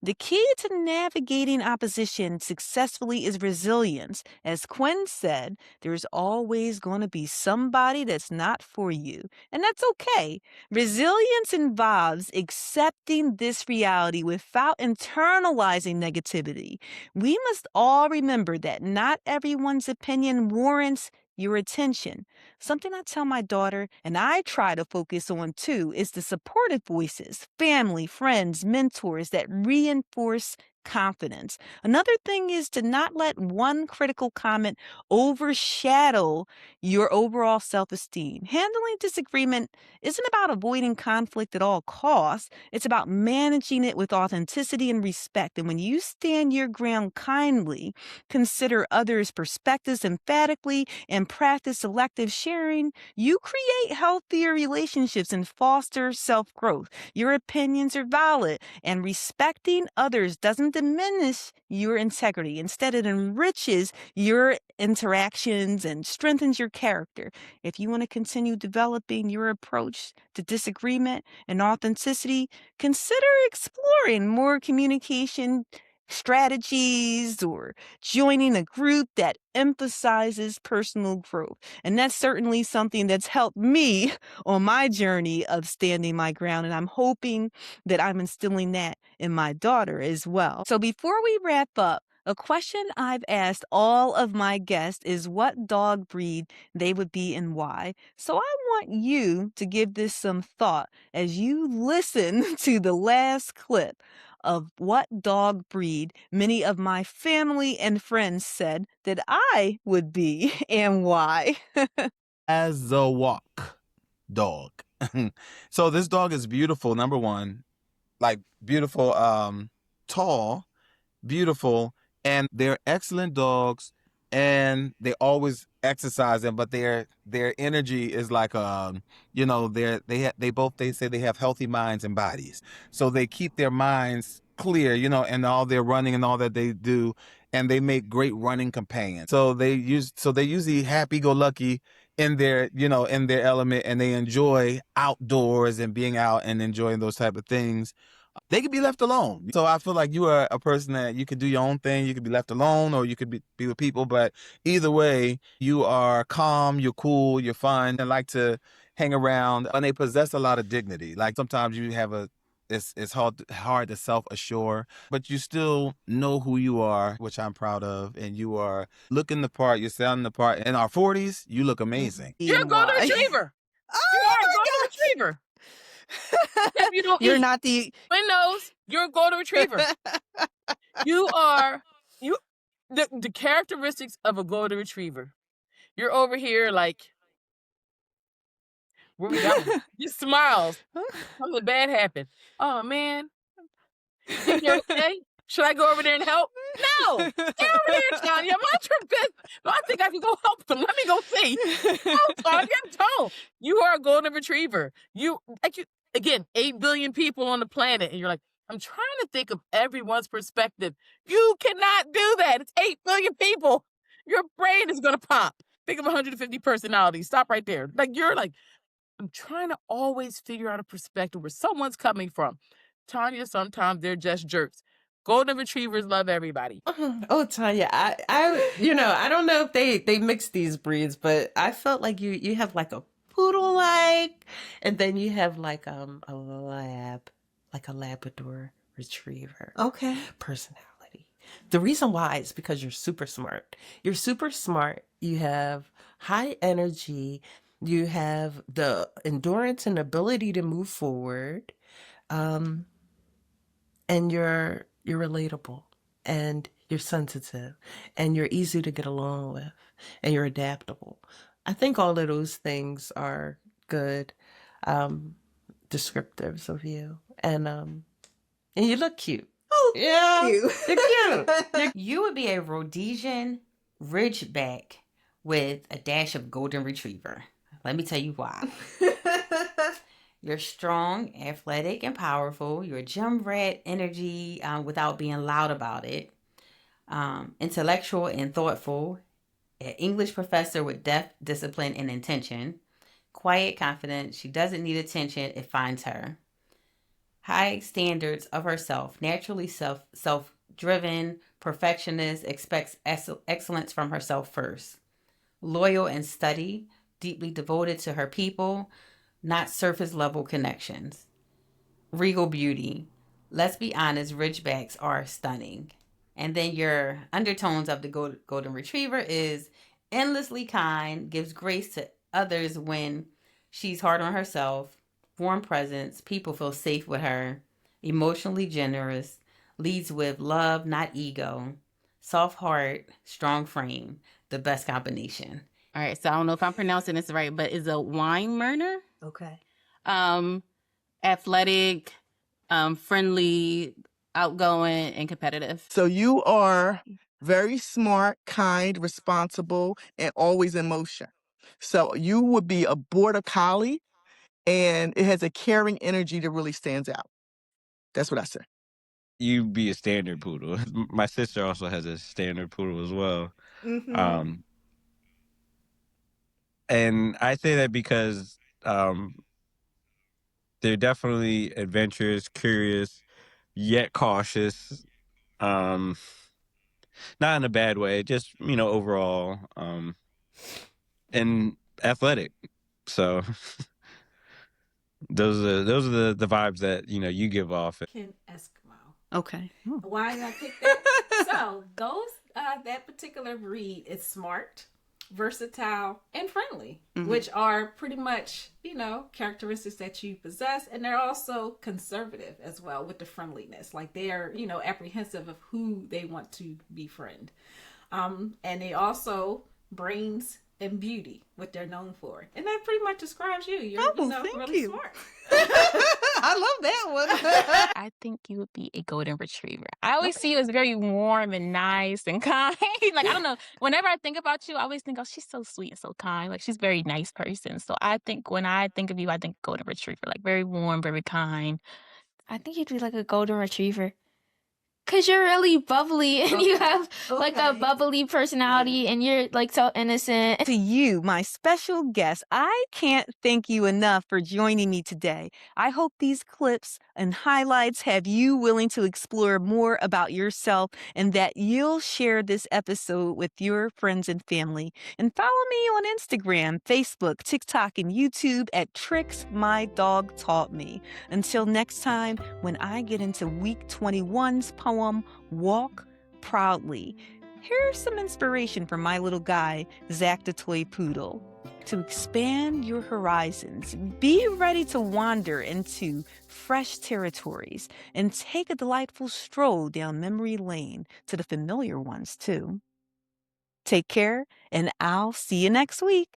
The key to navigating opposition successfully is resilience. As Quinn said, there's always going to be somebody that's not for you, and that's okay. Resilience involves accepting this reality without internalizing negativity. We must all remember that not everyone's opinion warrants your attention. Something I tell my daughter and I try to focus on too is the supportive voices, family, friends, mentors that reinforce confidence. Another thing is to not let one critical comment overshadow your overall self-esteem. Handling disagreement isn't about avoiding conflict at all costs. It's about managing it with authenticity and respect. And when you stand your ground kindly, consider others' perspectives emphatically, and practice selective sharing, you create healthier relationships and foster self growth. Your opinions are valid, and respecting others doesn't diminish your integrity. Instead, it enriches your interactions and strengthens your character. If you want to continue developing your approach to disagreement and authenticity, consider exploring more communication strategies or joining a group that emphasizes personal growth. And that's certainly something that's helped me on my journey of standing my ground. And I'm hoping that I'm instilling that in my daughter as well. So before we wrap up, a question I've asked all of my guests is what dog breed they would be and why. So I want you to give this some thought as you listen to the last clip of what dog breed many of my family and friends said that I would be and why. As a walk dog. So this dog is beautiful, number one, like beautiful, tall, beautiful, and they're excellent dogs, and they always exercise them, but their energy is like they say they have healthy minds and bodies, so they keep their minds clear, and all their running and all that they do, and they make great running companions. So they usually happy go lucky in their, in their element, and they enjoy outdoors and being out and enjoying those type of things, they could be left alone. So I feel like you are a person that you could do your own thing. You could be left alone, or you could be with people. But either way, you are calm, you're cool, you're fun, and like to hang around. And they possess a lot of dignity. Like sometimes you have it's hard to self-assure, but you still know who you are, which I'm proud of. And you are looking the part, you're sounding the part. In our 40s, you look amazing. You're a And golden why? retriever. You Oh are a golden my retriever. Except you don't You're eat. not the Windows, you're a golden retriever. You are the characteristics of a golden retriever. You're over here like, where we going? You smiles. Something bad happened. Oh man, think you're okay? Should I go over there and help? No, stay over there, Tanya. Mind your business. No, I think I can go help them. Let me go see. No, Tanya, don't. You are a golden retriever. You again, 8 billion people on the planet, and you're like, I'm trying to think of everyone's perspective. You cannot do that. It's 8 billion people. Your brain is gonna pop. Think of 150 personalities. Stop right there. Like you're like, I'm trying to always figure out a perspective where someone's coming from. Tanya, sometimes they're just jerks. Golden retrievers love everybody. Oh, Tanya, I don't know if they mix these breeds, but I felt like you have like a poodle like, and then you have like a Labrador retriever Okay. personality. The reason why is because you're super smart. You're super smart. You have high energy. You have the endurance and ability to move forward. And you're relatable, and you're sensitive, and you're easy to get along with, and you're adaptable. I think all of those things are good descriptives of you, and you look cute. Oh, Yeah, thank you. you're cute. You would be a Rhodesian Ridgeback with a dash of Golden Retriever. Let me tell you why. You're strong, athletic, and powerful. You're gym rat energy without being loud about it. Intellectual and thoughtful. An English professor with depth, discipline, and intention. Quiet, confident. She doesn't need attention. It finds her. High standards of herself. Naturally self-driven. Perfectionist. Expects excellence from herself first. Loyal and steady. Deeply devoted to her people. Not surface level connections. Regal beauty. Let's be honest, Ridgebacks are stunning. And then your undertones of the golden retriever is endlessly kind, gives grace to others when she's hard on herself, warm presence, people feel safe with her, emotionally generous, leads with love, not ego, soft heart, strong frame, the best combination. All right, so I don't know if I'm pronouncing this right, but is a Weimmerner? Okay. Athletic, friendly, outgoing, and competitive. So you are very smart, kind, responsible, and always in motion. So you would be a border collie, and it has a caring energy that really stands out. That's what I say. You be a standard poodle. My sister also has a standard poodle as well. Mm-hmm. And I say that because they're definitely adventurous, curious, yet cautious. Not in a bad way, just overall, and athletic. So those are the vibes that you give off. Ken Eskimo. Okay. Why did I pick that? So that particular breed is smart, versatile, and friendly, which are pretty much characteristics that you possess, and they're also conservative as well with the friendliness. Like they are apprehensive of who they want to befriend, and they also brains and beauty, what they're known for, and that pretty much describes you. You're really smart. I love that one. I think you would be a golden retriever. I always see you as very warm and nice and kind. Like, I don't know. Whenever I think about you, I always think, oh, she's so sweet and so kind. Like, she's a very nice person. So I think when I think of you, I think golden retriever. Like, very warm, very kind. I think you'd be like a golden retriever. Cause you're really bubbly and you have like a bubbly personality and you're like so innocent. To you, my special guest, I can't thank you enough for joining me today. I hope these clips and highlights have you willing to explore more about yourself and that you'll share this episode with your friends and family. And follow me on Instagram, Facebook, TikTok, and YouTube at Tricks My Dog Taught Me. Until next time, when I get into week 21's poem, Walk Proudly. Here's some inspiration from my little guy, Zack the Toy Poodle. To expand your horizons, be ready to wander into fresh territories and take a delightful stroll down memory lane to the familiar ones, too. Take care, and I'll see you next week.